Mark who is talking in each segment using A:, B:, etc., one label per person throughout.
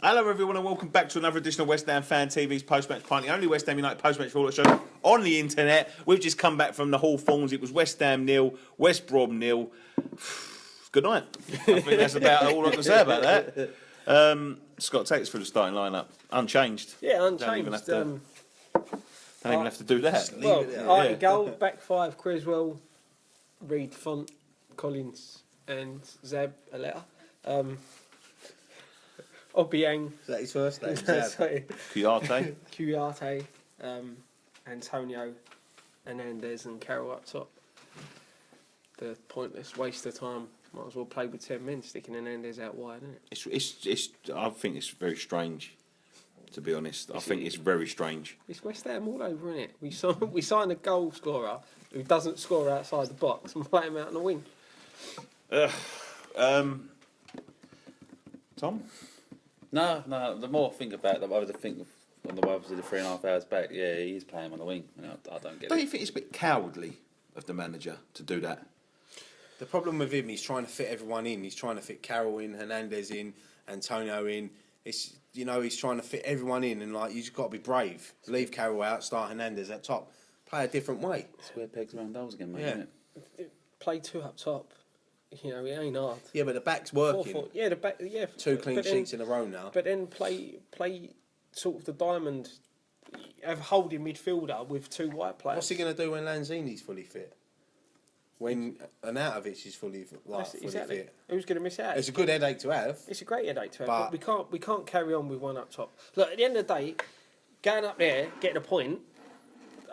A: Hello everyone and welcome back to another edition of West Ham Fan TV's Post-Match Pint, the only West Ham United post-match roller show on the internet. We've just come back from the Hawthorns. It was West Ham 0, West Brom 0. Good night. I think that's about all I can say about that. Scott, take us through the starting lineup. Unchanged.
B: Yeah, unchanged.
A: Don't even have to do that.
B: Well, Artie goal, back five, Creswell, Reid, Font, Collins and Zab Aletta. Obiang.
C: Is that his first name?
A: Kuyate.
B: Antonio, Hernandez and Carroll up top. The pointless waste of time. Might as well play with 10 men, sticking Hernandez out wide, isn't it?
A: I think it's very strange, to be honest. I think it's very strange.
B: It's West Ham all over, isn't it? We sign a goal scorer who doesn't score outside the box and play him out on the wing.
A: Tom?
D: No. The more I think about it, the more I think on the way of the 3.5 hours back. Yeah, he is playing on the wing. I don't get it.
A: Don't you think it's a bit cowardly of the manager to do that?
C: The problem with him, he's trying to fit everyone in. He's trying to fit Carroll in, Hernandez in, Antonio in. It's he's trying to fit everyone in, and you just got to be brave. Leave Carroll out, start Hernandez at top, play a different way.
D: Square pegs around holes again, mate.
C: Yeah.
D: Isn't it?
B: Play two up top. It ain't hard.
C: Yeah, but the back's working.
B: 4-4. Yeah, the back. Yeah,
C: 2 clean sheets in a row now.
B: But then play sort of the diamond, have a holding midfielder with 2 white players.
C: What's he going to do when Lanzini's fully fit? When Arnautovic is fully fit?
B: Who's going to miss out?
C: It's a good headache to have.
B: It's a great headache to have, but we can't carry on with one up top. Look, at the end of the day, going up there, getting a point,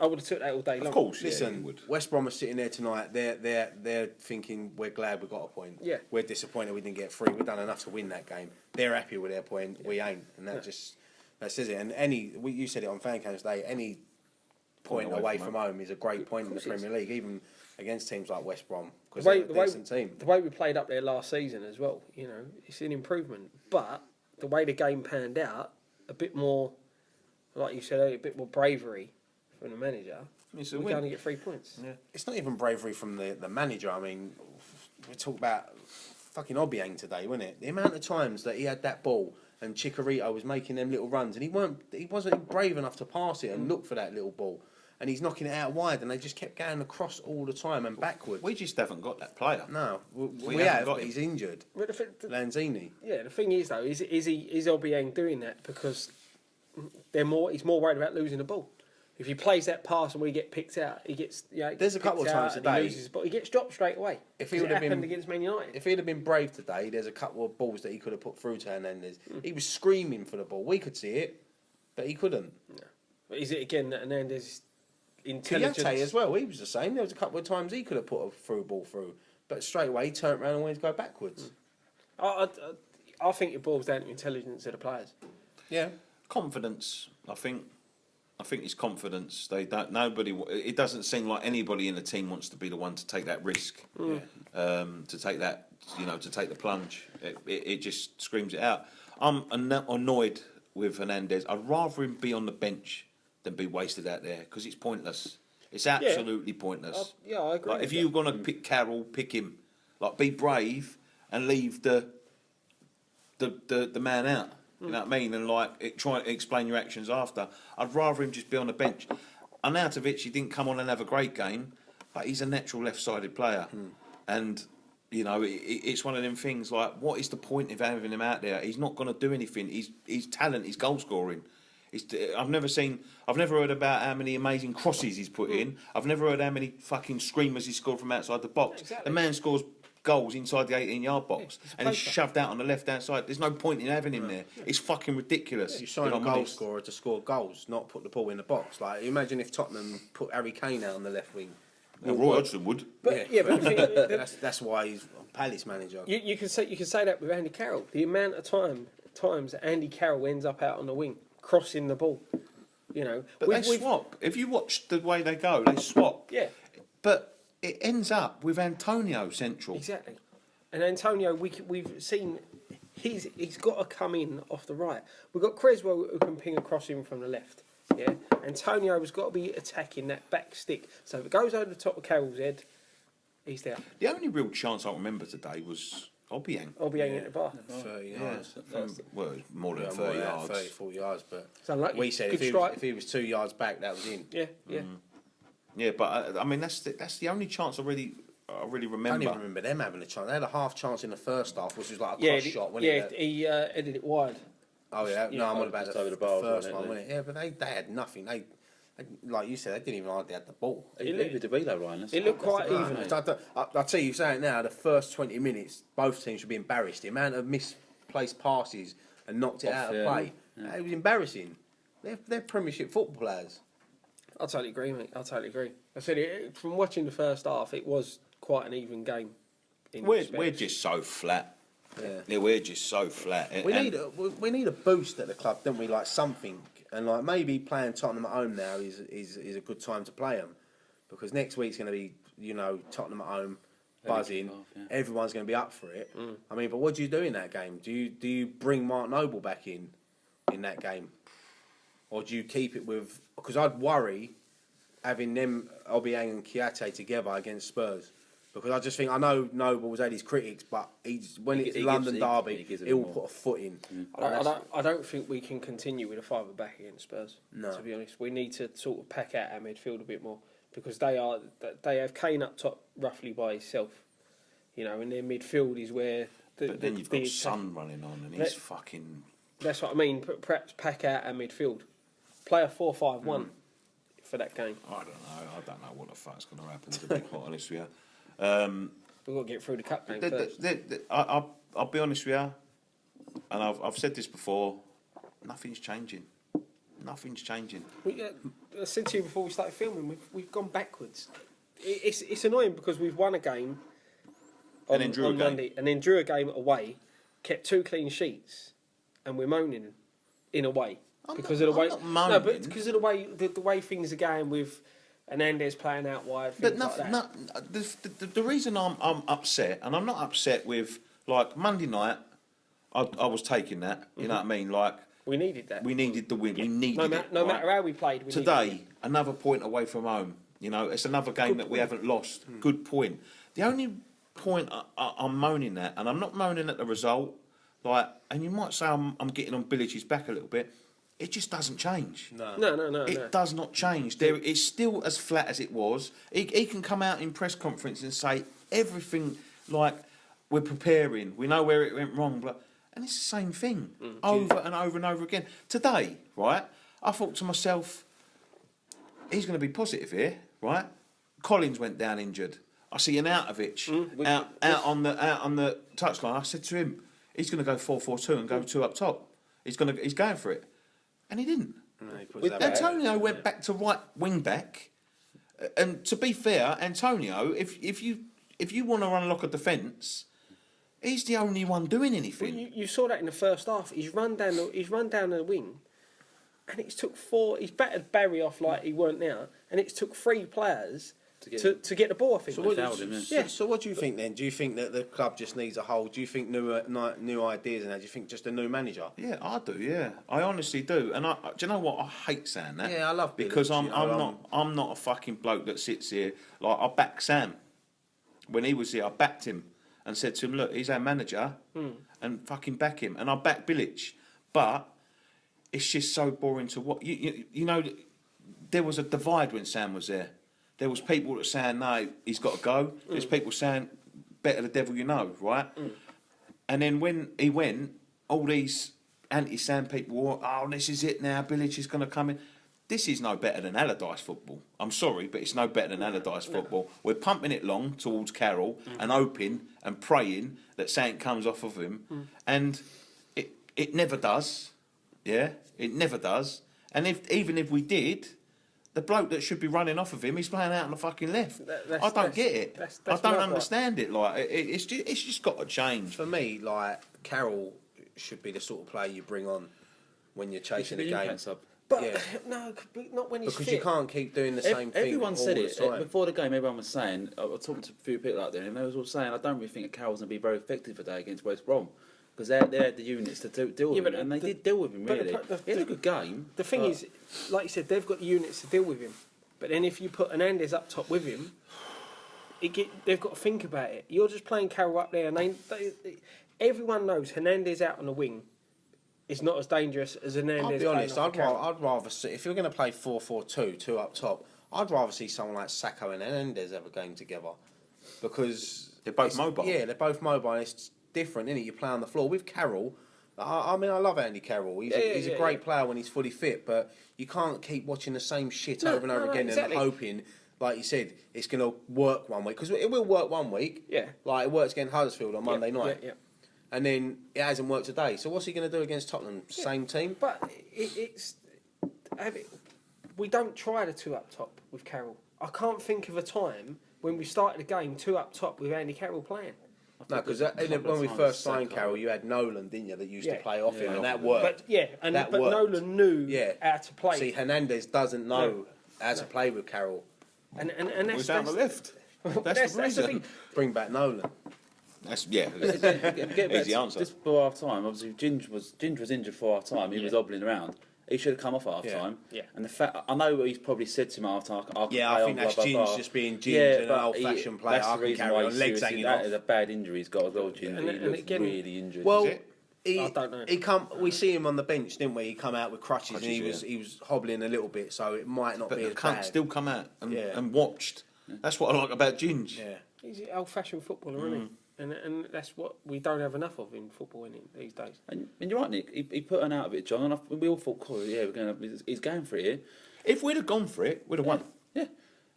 B: I would have took that all day long.
A: Of course,
C: listen.
A: would.
C: West Brom are sitting there tonight. They're thinking we're glad we got a point.
B: Yeah.
C: We're disappointed we didn't get 3. We've done enough to win that game. They're happy with their point. We ain't, and that says it. And you said it on Fan Cams Day. Any point away from home is a great point in the Premier League, even against teams like West Brom, because they're a decent team.
B: The way we played up there last season as well, it's an improvement. But the way the game panned out, a bit more, like you said earlier, a bit more bravery from the manager. We're going to get 3 points.
C: Yeah. It's not even bravery from the manager. I mean, we talk about fucking Obiang today, wasn't it? The amount of times that he had that ball and Chicharito was making them little runs, and he wasn't brave enough to pass it and look for that little ball. And he's knocking it out wide, and they just kept going across all the time and backwards.
A: We just haven't got that player.
C: No, we have, but he's injured. Lanzini.
B: Yeah, the thing is though, is Obiang doing that because he's more worried about losing the ball. If he plays that pass and we get picked out, he gets
C: there's a couple of times today
B: he loses, but he gets dropped straight away.
C: If he would have been
B: against Man United,
C: if he'd have been brave today, there's a couple of balls that he could have put through to Hernandez. He was screaming for the ball. We could see it, but he couldn't.
B: No. But is it again that Hernandez? Intelligence
C: as well. He was the same. There was a couple of times he could have put a through ball through, but straight away he turned around and wanted to go backwards.
B: I think it boils down to intelligence of the players.
C: Yeah,
A: confidence. I think it's confidence. They don't. Nobody. It doesn't seem like anybody in the team wants to be the one to take that risk. To take that. To take the plunge. It just screams it out. I'm annoyed with Hernandez. I'd rather him be on the bench than be wasted out there, because it's pointless. It's absolutely pointless.
B: I agree.
A: If you're going to pick Carroll, pick him. Be brave and leave the man out. You know what I mean? And try to explain your actions after. I'd rather him just be on the bench. Arnautovic, he didn't come on and have a great game, but he's a natural left-sided player. And it's one of them things. What is the point of having him out there? He's not going to do anything. His talent is goal scoring. I've never heard about how many amazing crosses he's put in. I've never heard how many fucking screamers he scored from outside the box.
B: Exactly.
A: The man scores goals inside the 18-yard box, and he's shoved out on the left-hand side. There's no point in having him there. It's fucking ridiculous.
C: You sign a goal scorer to score goals, not put the ball in the box. Imagine if Tottenham put Harry Kane out on the left wing.
A: Roy Hodgson would.
B: But
C: that's why he's Palace manager.
B: You can say that with Andy Carroll. The amount of times that Andy Carroll ends up out on the wing, crossing the ball,
A: But they swap. If you watch the way they go, they swap.
B: Yeah.
A: But it ends up with Antonio central.
B: Exactly. And Antonio, we've seen he's got to come in off the right. We've got Creswell who can ping across him from the left. Yeah. Antonio has got to be attacking that back stick. So if it goes over the top of Carroll's head, he's there.
A: The only real chance I remember today was Obiang.
B: Obiang at the bar.
C: 30
A: Yeah,
C: yards.
A: well, it's more than 30
C: more than
A: yards.
C: 30, 40 yards, but
B: So unlucky.
C: we said
B: Good
C: if
B: strike.
C: he was 2 yards back, that was in.
B: Yeah, yeah.
A: Yeah, but I mean that's the only chance I really
C: I
A: remember.
C: don't even remember them having a chance. They had a half chance in the first half, which was like a
B: Yeah,
C: cross shot, wasn't it?
B: he headed it wide.
C: Oh yeah, no, I'm on about
D: just
C: the
D: over the bar,
C: first
D: wasn't it,
C: one,
D: then?
C: wasn't it? Yeah, but they had nothing. They, like you said, they didn't even hardly have the ball.
D: Leave it to be though, Ryan.
B: It looked quite
D: the
B: even.
D: point, mate.
C: I'll tell you saying now, the first 20 minutes, both teams should be embarrassed. The amount of misplaced passes and knocked it out of play, it was embarrassing. They're Premiership football players.
B: I totally agree, mate. I totally agree. I said from watching the first half, it was quite an even game.
A: We're just so flat. Yeah, we're just so flat.
C: We need a boost at the club, don't we? Like something, and like maybe playing Tottenham at home now is a good time to play them, because next week's going to be Tottenham at home, buzzing. Everyone's going to be up for it. I mean, but what do you do in that game? Do you bring Mark Noble back in that game, or do you keep it with? Because I'd worry having them Obiang and Kiate together against Spurs. Because I just think, I know Noble's had his critics, but when it's London derby, he'll put a foot in.
B: I don't think we can continue with a five back against Spurs.
C: No.
B: To be honest, we need to sort of pack out our midfield a bit more, because they have Kane up top roughly by himself, and their midfield is where.
A: But then you've got Son running on, and he's fucking.
B: That's what I mean. Perhaps pack out our midfield, play a 4-5-1 for that game.
A: I don't know what the fuck's going to happen. To be quite honest with you.
B: We've got to get through the cup game first.
A: I'll be honest with you, and I've said this before. Nothing's changing. Nothing's changing.
B: I said to you before we started filming, we've gone backwards. It's annoying because we've won a game on Monday, and then drew a game away, kept 2 clean sheets, and we're moaning in a way because of the way. No, but because of the way things are going with. Hernandez playing out wide.
A: But the reason I'm upset, and I'm not upset with like Monday night. I was taking that. You know what I mean? Like
B: we needed that.
A: We needed the win. We needed it.
B: No matter how we played.
A: Today, another point away from home. It's another game that we haven't lost. Good point. The only point I'm moaning at, and I'm not moaning at the result. And you might say I'm getting on Billich's back a little bit. It just doesn't change.
B: No.
A: It does not change. It's still as flat as it was. He can come out in press conference and say everything like we're preparing. We know where it went wrong, and it's the same thing over and over and over again. Today, right? I thought to myself, he's going to be positive here, right? Collins went down injured. I see Arnautovic out on the touchline. I said to him, he's going to go 4-4-2 and go 2 up top. He's going for it. And he didn't. No, Antonio went back to right wing back, and to be fair, Antonio, if you want to unlock a defence, he's the only one doing anything.
B: Well, you saw that in the first half. He's run down the wing, and it's took 4. He's battered Barry off like he weren't there, and it's took 3 players to get the ball. I think.
C: So what do you think then? Do you think that the club just needs a whole? Do you think new ideas and that? Do you think just a new manager?
A: Yeah, I do. Yeah, I honestly do. And do you know what? I hate saying that.
C: Yeah, I love
A: because I'm not a fucking bloke that sits here like I back Sam. When he was here, I backed him and said to him, "Look, he's our manager, and fucking back him." And I backed Bilic, but it's just so boring to watch. You know, there was a divide when Sam was there. There was people that saying, no, he's got to go. There's people saying, better the devil you know, right? And then when he went, all these anti-Sam people were, oh, this is it now, Bilic is going to come in. This is no better than Allardyce football. I'm sorry, but it's no better than Allardyce football. We're pumping it long towards Carroll and hoping and praying that something comes off of him. And it never does. Yeah, it never does. And even if we did... The bloke that should be running off of him, he's playing out on the fucking left. I don't get it. I don't understand it. Like it's just got to change.
C: For me, like Carroll should be the sort of player you bring on when you're chasing a game.
B: But no, not when he's
C: because
B: fit.
C: You can't keep doing the same thing.
D: Everyone said it before the game. Everyone was saying. I was talking to a few people out there, and they was all saying, "I don't really think Carroll's going to be very effective today against West Brom." Because they had the units to deal with him, and they did deal with him, really. He had a good game.
B: The thing is, like you said, they've got the units to deal with him. But then if you put Hernandez up top with him, they've got to think about it. You're just playing Carroll up there, and everyone knows Hernandez out on the wing is not as dangerous as Hernandez.
C: I'll be honest, I'd rather see, if you're going to play 4-4-2, two up top, I'd rather see someone like Sacco and Hernandez have a game together. Because
A: they're both mobile.
C: Yeah, they're both mobile. It's different, isn't it? You play on the floor. With Carroll, I mean, I love Andy Carroll. He's a great player when he's fully fit, but you can't keep watching the same shit over and over again and hoping, like you said, it's going to work one week. Because it will work one week.
B: Yeah.
C: Like, it works against Huddersfield on Monday night.
B: Yeah.
C: And then it hasn't worked today. So what's he going to do against Tottenham? Same team?
B: But we don't try the two up top with Carroll. I can't think of a time when we started a game two up top with Andy Carroll playing.
C: No, because when we first signed Carroll, you had Nolan, didn't you, that used to play off him, and that worked.
B: But Nolan knew how to play.
C: See, Hernandez doesn't know how to play with Carroll.
B: And that's
A: down the left. That's the reason.
C: Bring back Nolan.
A: That's
D: Easy
A: answer.
D: Just for half time, obviously Ginge was injured for half time. He was hobbling around. He should have come off at half time.
B: Yeah.
D: And the fact, I know what he's probably said to him after.
C: I think that's Ginge just being Ginge and an old-fashioned player.
D: That's the reason why legs hanging off. That is a bad injury he's got as well, Ginge. He looks really injured.
C: Well,
B: I don't know.
C: We see him on the bench, didn't we? He come out with crutches and he was hobbling a little bit, so it might not be as bad.
A: Still come out and watched. That's what I like about Ginge.
C: Yeah.
B: He's an old-fashioned footballer, isn't he? And that's what we don't have enough of in football these days.
D: And you're right, Nick. He put an out of it, John. And we all thought, he's going for it here.
A: If we'd have gone for it, we'd have won.
D: Yeah.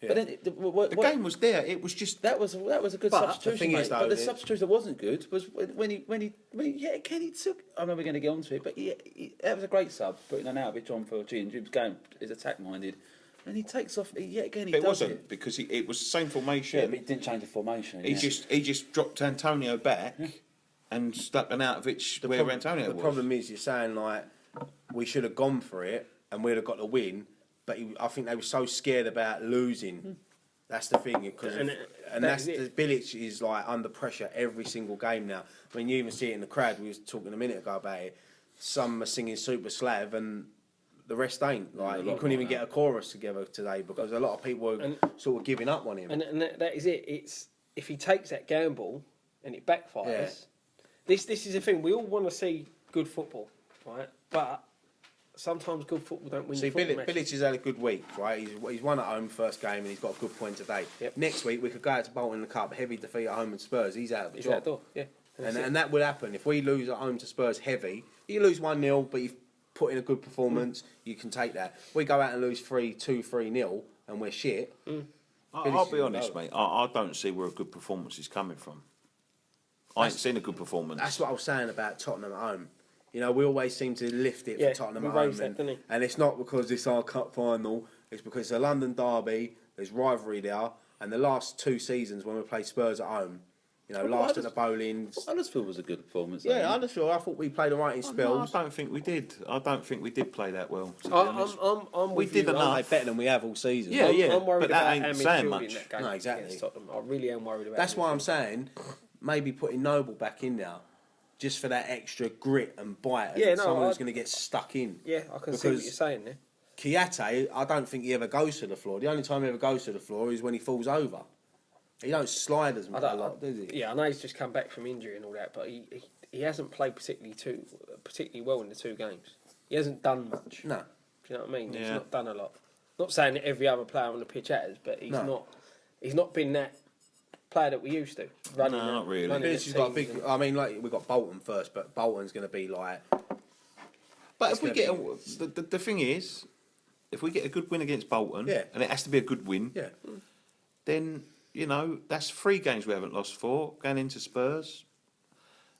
D: But then
A: the game was there. It was just
D: that was a good substitution.
C: The thing is, though,
D: but the substitution that wasn't good was when he took. I know we're going to get onto it, but that was a great sub, putting an out of it on for Ginge. He was going is attack minded. And he takes off.
A: It wasn't because it was the same formation.
D: Yeah, but he didn't change the formation.
A: He just dropped Antonio back and stuck an Arnautovic where Antonio was.
C: The problem is, you're saying like we should have gone for it and we'd have got the win, but I think they were so scared about losing. That's the thing, because that's Bilic is like under pressure every single game now. I mean, you even see it in the crowd. We was talking a minute ago about it. Some are singing Super Slav and the rest ain't. Like, you couldn't even get a chorus together today because a lot of people were sort of giving up on him.
B: And that is it. It's if he takes that gamble and it backfires. This is the thing. We all want to see good football, right? But sometimes good football don't win. See,
C: Bilic has had a good week, right? He's won at home first game and he's got a good point today. Yep. Next week we could go out to Bolton in the Cup, heavy defeat at home with Spurs. He's out of the job.
B: Out the door. Yeah.
C: And that will happen if we lose at home to Spurs heavy. You lose 1-0, but you've put in a good performance. You can take that. We go out and lose 3-0, and we're shit.
A: I'll be honest, mate. I don't see where a good performance is coming from. I ain't seen a good performance.
C: That's what I was saying about Tottenham at home. You know, we always seem to lift it for Tottenham at home. And it's not because it's our cup final. It's because it's a London derby. There's rivalry there. And the last 2 seasons when we played Spurs at home, you know, last at the bowling.
D: Huddersfield was a good performance.
C: Yeah, Huddersfield. I thought we played all right in spells.
A: No, I don't think we did. I don't think we did play that well.
B: We
A: did enough.
C: Better than we have all season.
A: Yeah,
B: I'm worried
A: but
B: about
A: that ain't saying much.
C: No, exactly.
B: I really am worried about.
C: That's why I'm saying maybe putting Noble back in now, just for that extra grit and bite. And someone who's going to get stuck in.
B: Yeah, I can see what you're saying there.
C: Kiate, I don't think he ever goes to the floor. The only time he ever goes to the floor is when he falls over. He don't slide as much a lot, does he?
B: Yeah, I know he's just come back from injury and all that, but he hasn't played particularly well in the 2 games. He hasn't done much.
C: No.
B: Do you know what I mean?
A: Yeah.
B: He's not done a lot. Not saying that every other player on the pitch has, but he's not been that player that we used to.
A: Not really.
C: He's got a big. I mean, like we got Bolton first, but Bolton's going to be like.
A: But if we get the thing is, if we get a good win against Bolton, and it has to be a good win, then. You know, that's 3 games we haven't lost for, going into Spurs.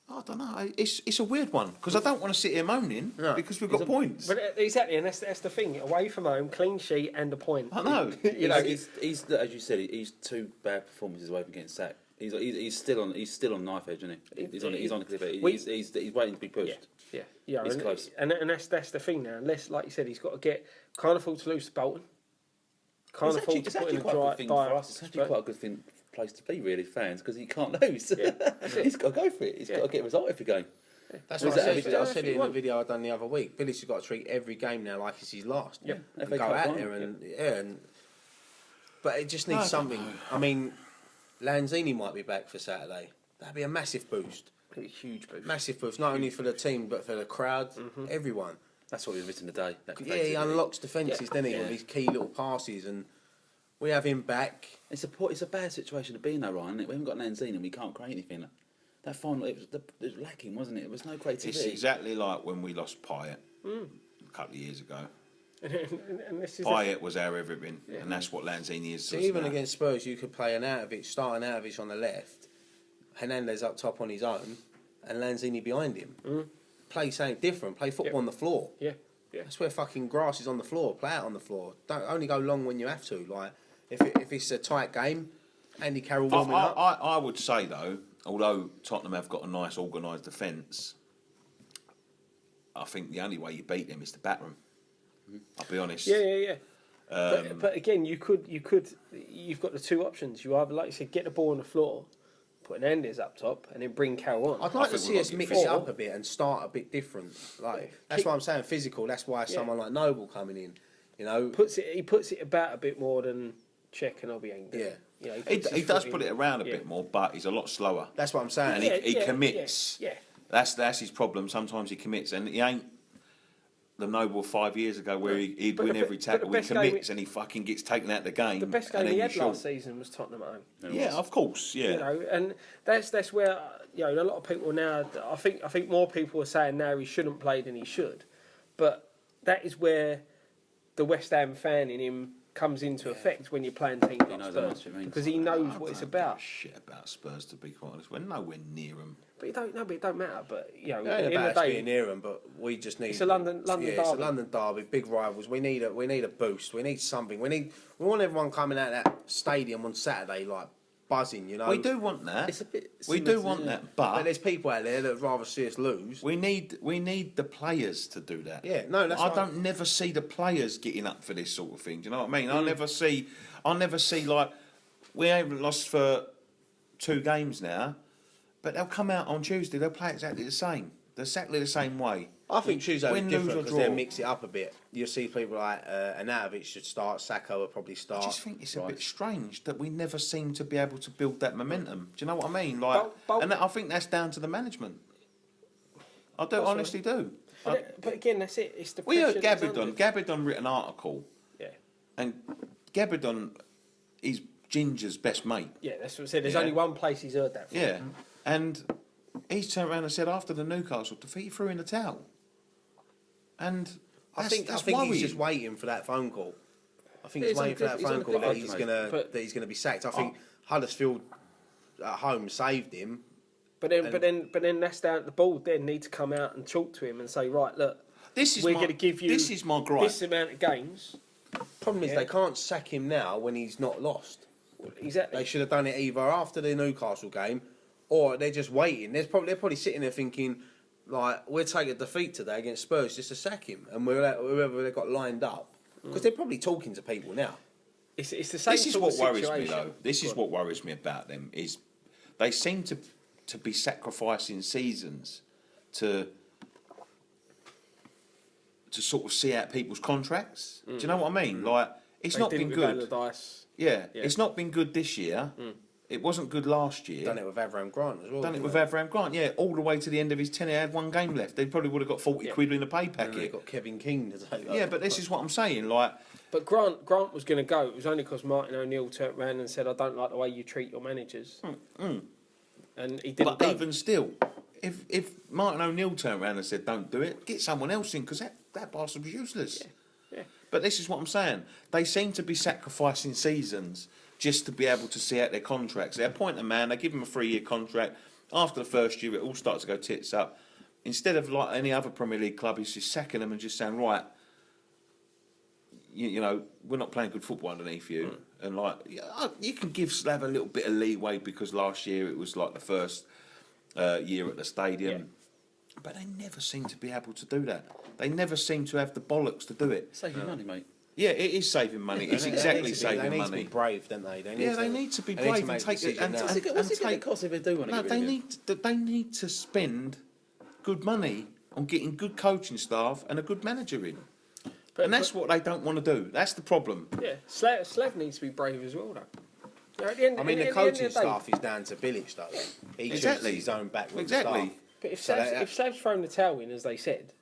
A: I don't know. It's a weird one, because I don't want to sit here moaning, because we've got points.
B: But exactly, and that's the thing. Away from home, clean sheet and a point.
A: I know.
D: He's as you said, he's 2 bad performances away from getting sacked. He's still on knife edge, isn't he? He's on a cliff edge. He's waiting to be pushed.
B: Yeah.
D: He's close.
B: And that's the thing now. Unless, like you said, he's got to get can't afford to lose to Bolton. Can't afford to put in a dry
D: for us. It's actually quite a good place to be, really, fans, because he can't lose. He's got to go for it. He's got to get a result every game.
C: That's what I said it in the video I done the other week. Bilic has got to treat every game now like it's his last.
D: Yeah,
C: and go out there but it just needs something. I mean, Lanzini might be back for Saturday. That'd be a massive boost.
B: It'd be a huge boost.
C: Massive boost, not only for the team but for the crowd, everyone.
D: That's what we've written today.
C: He unlocks defences, doesn't he, with his key little passes, and we have him back.
D: It's a bad situation to be in, though, Ryan. We haven't got Lanzini and we can't create anything. That final, it was lacking, wasn't it? There was no creativity.
A: It's exactly like when we lost Pint a couple of years ago.
B: and this is
A: Payet was our everything, and that's what Lanzini is.
C: So even against Spurs, you could play starting Arnautovic on the left, Hernandez up top on his own, and Lanzini behind him. Play something different. Play football on the floor.
B: Yeah.
C: That's where fucking grass is on the floor. Play it on the floor. Don't only go long when you have to. Like if it's a tight game, Andy Carroll warming up.
A: I would say though, although Tottenham have got a nice organised defence, I think the only way you beat them is to batter them. I'll be honest.
B: Yeah. But again, you've got the two options. You either, like you said, get the ball on the floor, put Hernandez up top, and then bring Carroll on.
C: I'd like to see us mix it up a bit and start a bit different. Like that's why I'm saying physical. That's why someone like Noble coming in,
B: he puts it about a bit more than Cech and Obiang do.
C: Yeah.
A: He does put it around a bit more, but he's a lot slower.
C: That's what I'm saying.
A: And he commits.
B: Yeah.
A: That's his problem. Sometimes he commits, and he ain't the Noble 5 years ago where he'd win every tackle. He commits and he fucking gets taken out of the game.
B: The best game he had last season was Tottenham at home.
A: Yeah, of course. Yeah,
B: and that's where a lot of people now. I think more people are saying now he shouldn't play than he should, but that is where the West Ham fan in him comes into effect when you're playing teams like Spurs, because he knows what it's about.
A: Shit about Spurs, to be quite honest. We're nowhere near them.
B: But it don't matter. But
C: in the day, being near them, but we just need.
B: It's a London derby.
C: It's a London derby, big rivals. We need a boost. We need something. We want everyone coming out of that stadium on Saturday like buzzing.
A: We do want that.
D: It's a bit.
A: We do want that, but
C: there's people out there that would rather see us lose.
A: We need the players to do that.
C: Yeah, no, I
A: don't never see the players getting up for this sort of thing. Do you know what I mean? I never see like we haven't lost for 2 games now. But they'll come out on Tuesday, they'll play exactly the same. They're exactly the same way.
C: I think Tuesday will be different because they'll mix it up a bit. You'll see people like Arnautovic should start, Sacco will probably start.
A: I just think it's a bit strange that we never seem to be able to build that momentum. Do you know what I mean? Like, and I think that's down to the management. I do, honestly do.
B: But again, that's it. It's the
A: we heard Gabidon wrote an article.
B: Yeah.
A: And Gabidon is Ginger's best mate.
B: Yeah, that's what I said. There's only one place he's heard that from.
A: Yeah. And he's turned around and said after the Newcastle defeat, he threw in the towel. And
C: I think he's just waiting for that phone call. I think he's waiting for that phone call that he's gonna be sacked. I think Huddersfield at home saved him. But
B: then that's down at the board. Then need to come out and talk to him and say, right, look, we're going to give you this amount of games.
C: Problem is they can't sack him now when he's not lost.
B: Exactly.
C: They should have done it either after the Newcastle game, or they're just waiting. They're probably sitting there thinking, like, we'll take a defeat today against Spurs just to sack him, and whoever they've got lined up, because they're probably talking to people now.
B: It's the same.
A: This is what worries me though. This is what worries me about them is they seem to be sacrificing seasons to sort of see out people's contracts. Do you know what I mean? Like it's not been good. Yeah, it's not been good this year. It wasn't good last year.
C: Done it with Avram Grant as well.
A: Avram Grant, yeah, all the way to the end of his tenure. He had 1 game left. They probably would have got 40 quid in a pay packet.
C: They got Kevin King to take that.
A: Yeah, but this is what I'm saying. Like,
B: but Grant was going to go. It was only because Martin O'Neill turned around and said, "I don't like the way you treat your managers," and he didn't.
A: But even still, if Martin O'Neill turned around and said, "Don't do it," get someone else in because that bastard was useless.
B: Yeah.
A: But this is what I'm saying. They seem to be sacrificing seasons just to be able to see out their contracts. They appoint a man, they give him a 3-year contract. After the first year, it all starts to go tits up. Instead of like any other Premier League club, he's just sacking them and just saying, right, you know, we're not playing good football underneath you. And like, you can give Slav a little bit of leeway because last year it was like the first year at the stadium. Yeah. But they never seem to be able to do that. They never seem to have the bollocks to do it.
D: Saving money, mate.
A: Yeah, it is saving money. It's exactly saving money.
C: They need to be brave, don't they?
A: They need to be brave and take it.
D: What's it going to cost if they do want to?
A: No, they need to spend good money on getting good coaching staff and a good manager in. And that's what they don't want to do. That's the problem.
B: Yeah, Slav needs to be brave as well, though.
C: I mean, the coaching staff is down to Bilic, though. He chooses his own backroom staff.
B: But if Sav's thrown the towel in, as they said,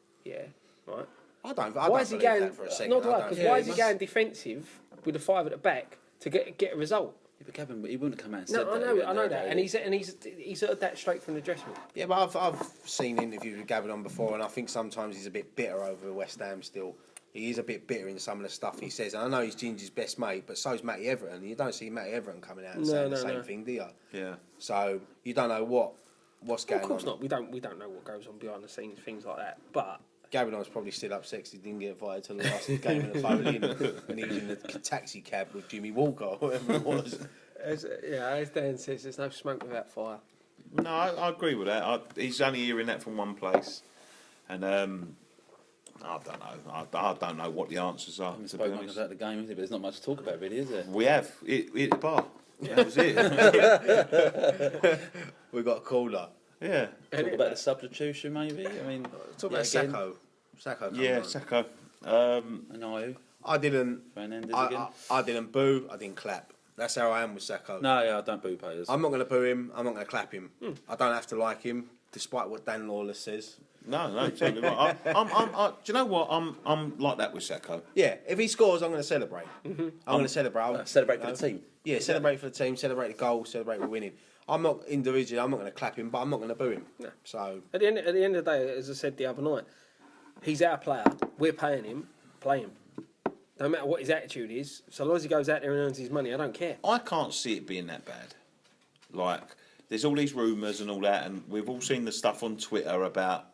B: right.
C: I don't believe that for a second.
B: Why is he going defensive with the 5 at the back to get a result?
D: Yeah, but Gavin, he wouldn't come out and say that.
B: I know that, and he's heard that straight from the dressing room.
C: Yeah, but I've seen interviews with Gavin on before, and I think sometimes he's a bit bitter over West Ham still. He is a bit bitter in some of the stuff he says. And I know he's Ginger's best mate, but so's Matty Everton. You don't see Matty Everton coming out and saying the same thing, do you?
A: Yeah.
C: So you don't know what's going on.
B: Of course not. We don't know what goes on behind the scenes, things like that. But
C: Gavin was probably still upset because he didn't get invited to the last game in the Foley, and he was in the taxi cab with Jimmy Walker or whoever it was.
B: As Dan says, there's no smoke without fire.
A: No, I agree with that. He's only hearing that from one place, and I don't know. I don't know what the answers are.
D: We spoke much about the game, but there's not much to talk about, really, is there?
A: We have. We hit the bar. That was it.
C: We got a caller.
A: Yeah.
D: Talk about the substitution, maybe. I mean,
C: talk about Sacco. Sacco.
A: Yeah, Sacco.
D: And Ayew.
C: I didn't.
D: I
C: didn't boo. I didn't clap. That's how I am with Sacco.
D: No, I don't boo players.
C: I'm not going to boo him. I'm not going to clap him. I don't have to like him, despite what Dan Lawless says.
A: No, totally right. Do you know what? I'm like that with Sacco.
C: Yeah, if he scores, I'm going to celebrate. I'm going to celebrate.
D: Celebrate for the team.
C: Yeah, celebrate for the team, celebrate the goal, celebrate with winning. I'm not individually. I'm not going to clap him, but I'm not going to boo him. No. So
B: at the end of the day, as I said the other night, he's our player. We're paying him. Play him. No matter what his attitude is, so long as he goes out there and earns his money, I don't care.
A: I can't see it being that bad. Like, there's all these rumours and all that, and we've all seen the stuff on Twitter about,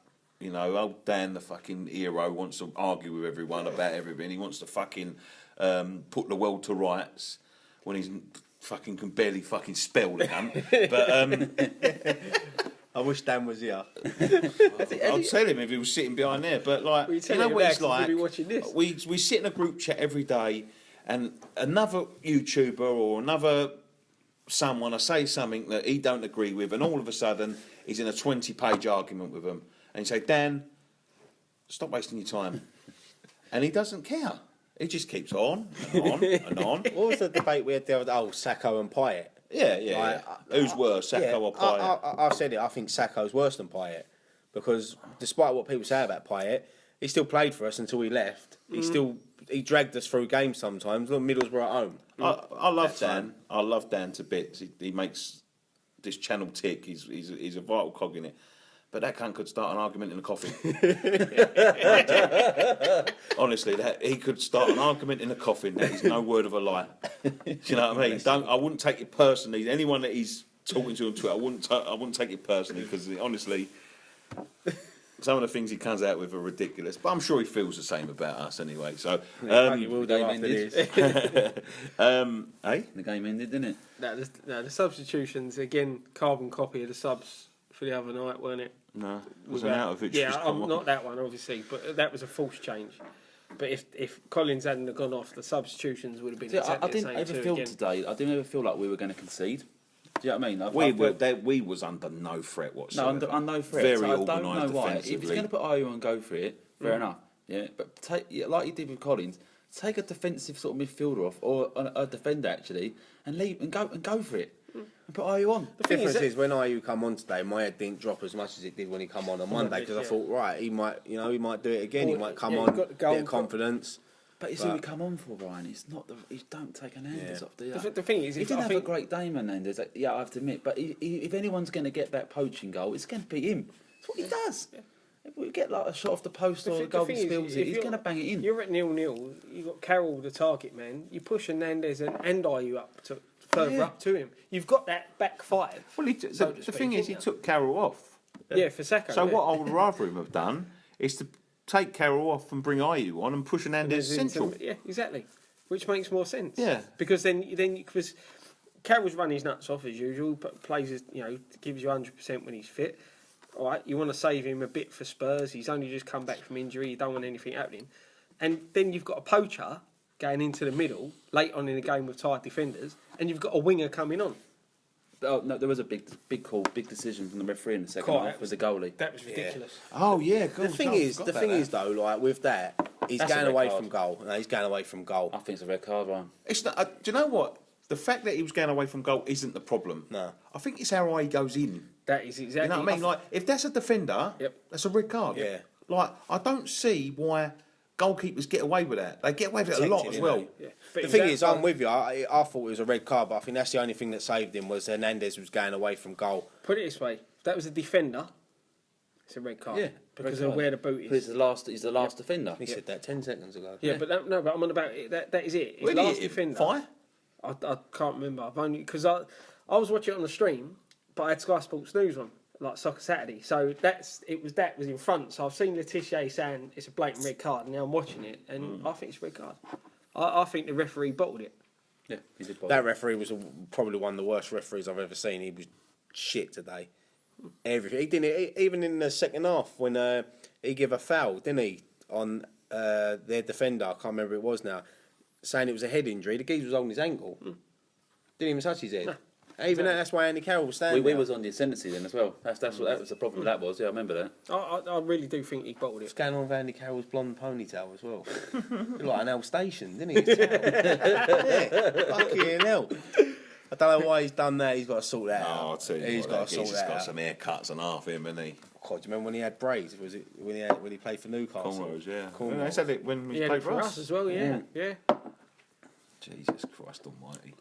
A: old Dan, the fucking hero, wants to argue with everyone about everything. He wants to fucking put the world to rights when he's fucking can barely fucking spell the cunt. But
C: I wish Dan was here.
A: I'll tell him if he was sitting behind there. But like, you know what it's like. We sit in a group chat every day, and another YouTuber or another someone, I say something that he don't agree with, and all of a sudden he's in a 20-page argument with them, and you say, Dan, stop wasting your time, and he doesn't care. He just keeps on and on and on.
C: What was the debate we had the other day? Oh, Sacco and Payet.
A: Yeah. Who's worse, Sacco or Payet?
C: I've said it. I think Sacco's worse than Payet because, despite what people say about Payet, he still played for us until he left. He dragged us through games sometimes. Look, Middlesbrough at home.
A: I love Dan. I love Dan to bits. He makes this channel tick. He's a vital cog in it. But that cunt could start an argument in a coffin. Honestly, he could start an argument in a coffin. That is no word of a lie. Do you know what I mean? I wouldn't take it personally. Anyone that he's talking to on Twitter, I wouldn't take it personally because honestly, some of the things he comes out with are ridiculous. But I'm sure he feels the same about us anyway. So
C: he will do after this.
D: The game ended, didn't it?
B: No, the substitutions again, carbon copy of the subs for the other night, weren't it?
A: No, it was an out of it.
B: Yeah, not that one, obviously, but that was a false change. But if Collins hadn't gone off, the substitutions would have been exactly the same.
D: I didn't ever feel like we were going to concede. Do you know what I mean?
A: We was under no threat whatsoever.
D: No, under no threat.
A: Very
D: so
A: organised
D: I don't know why.
A: defensively.
D: If he's going to put Ayew and go for it, fair enough. Yeah, but like you did with Collins, take a defensive sort of midfielder off or a defender actually, and leave and go for it. And put Ayew on.
C: The difference is when Ayew come on today, my head didn't drop as much as it did when he come on Monday because I thought, right, he might do it again. He might come on, bit of confidence.
D: But it's who we come on for, Brian. It's not you don't take Hernandez off, do you?
B: The thing is,
D: he didn't have a great day, Hernandez. I have to admit. But if anyone's going to get that poaching goal, it's going to be him. That's what he does. Yeah. If we get like a shot off the post or a goal he spills it, he's going to bang it in.
B: You're at 0-0. You got Carroll, the target man. You push Hernandez and Ayew up to further up to him. You've got that back five.
A: Well, the thing is, he took Carroll off.
B: Yeah, for Sacco.
A: So what I would rather him have done is to take Carroll off and bring Ayew on and push Hernandez central.
B: Yeah, exactly. Which makes more sense.
A: Yeah.
B: Because then because Carroll's run his nuts off as usual, but plays gives you 100% when he's fit. All right, you want to save him a bit for Spurs. He's only just come back from injury. You don't want anything happening. And then you've got a poacher going into the middle late on in the game with tired defenders, and you've got a winger coming on.
D: Oh, no, there was a big call, big decision from the referee in the second half with the goalie.
B: That was ridiculous.
A: Yeah. Oh yeah,
C: the thing is though, like with that, he's going away from goal. No, he's going away from goal.
D: I think it's a red card, Ryan.
A: It's not. Do you know what? the fact that he was going away from goal isn't the problem.
C: No.
A: I think it's how he goes in.
B: That is exactly.
A: You know what I mean? Like, if that's a defender, that's a red card.
C: Yeah.
A: Like, I don't see why goalkeepers get away with that. They get away with it a lot as well.
B: Yeah.
C: The thing is, I'm with you. I thought it was a red card, but I think that's the only thing that saved him was Hernandez was going away from goal.
B: Put it this way: if that was a defender, it's a red card.
D: Yeah,
B: because of where the boot is.
D: He's the last defender.
C: He said that 10 seconds ago.
B: Yeah, but but I'm on about it. That is it. It's last defender.
A: Fire?
B: I can't remember. I've only because I was watching it on the stream, but I had Sky Sports News on, like Soccer Saturday. So that was in front. So I've seen Letitia saying it's a blatant red card, and now I'm watching it, and I think it's a red card. I think the referee bottled it.
D: Yeah, he did.
C: That referee was probably one of the worst referees I've ever seen. He was shit today. Everything. He didn't even in the second half when he gave a foul, didn't he, on their defender? I can't remember who it was now. Saying it was a head injury. The geezer was holding his ankle. Didn't even touch his head. No. Even that's why Andy Carroll was standing.
D: We was on the ascendancy then as well. That's what that was the problem. That was. Yeah, I remember that.
B: I really do think he bottled it.
C: What's going on with Andy Carroll's blonde ponytail as well? Looked like an L station, didn't he? Yeah, fucking hell. I don't know why he's done that. He's got to sort that out.
A: I'll tell you
C: He's got to sort that out.
A: He's got some haircuts and half him, hasn't he?
C: God, do you remember when he had braids? Was it when he played for Newcastle?
A: Cornrows, yeah.
C: Cornrows.
A: They said it when he played for us
B: as well. Yeah, yeah.
A: Jesus Christ Almighty!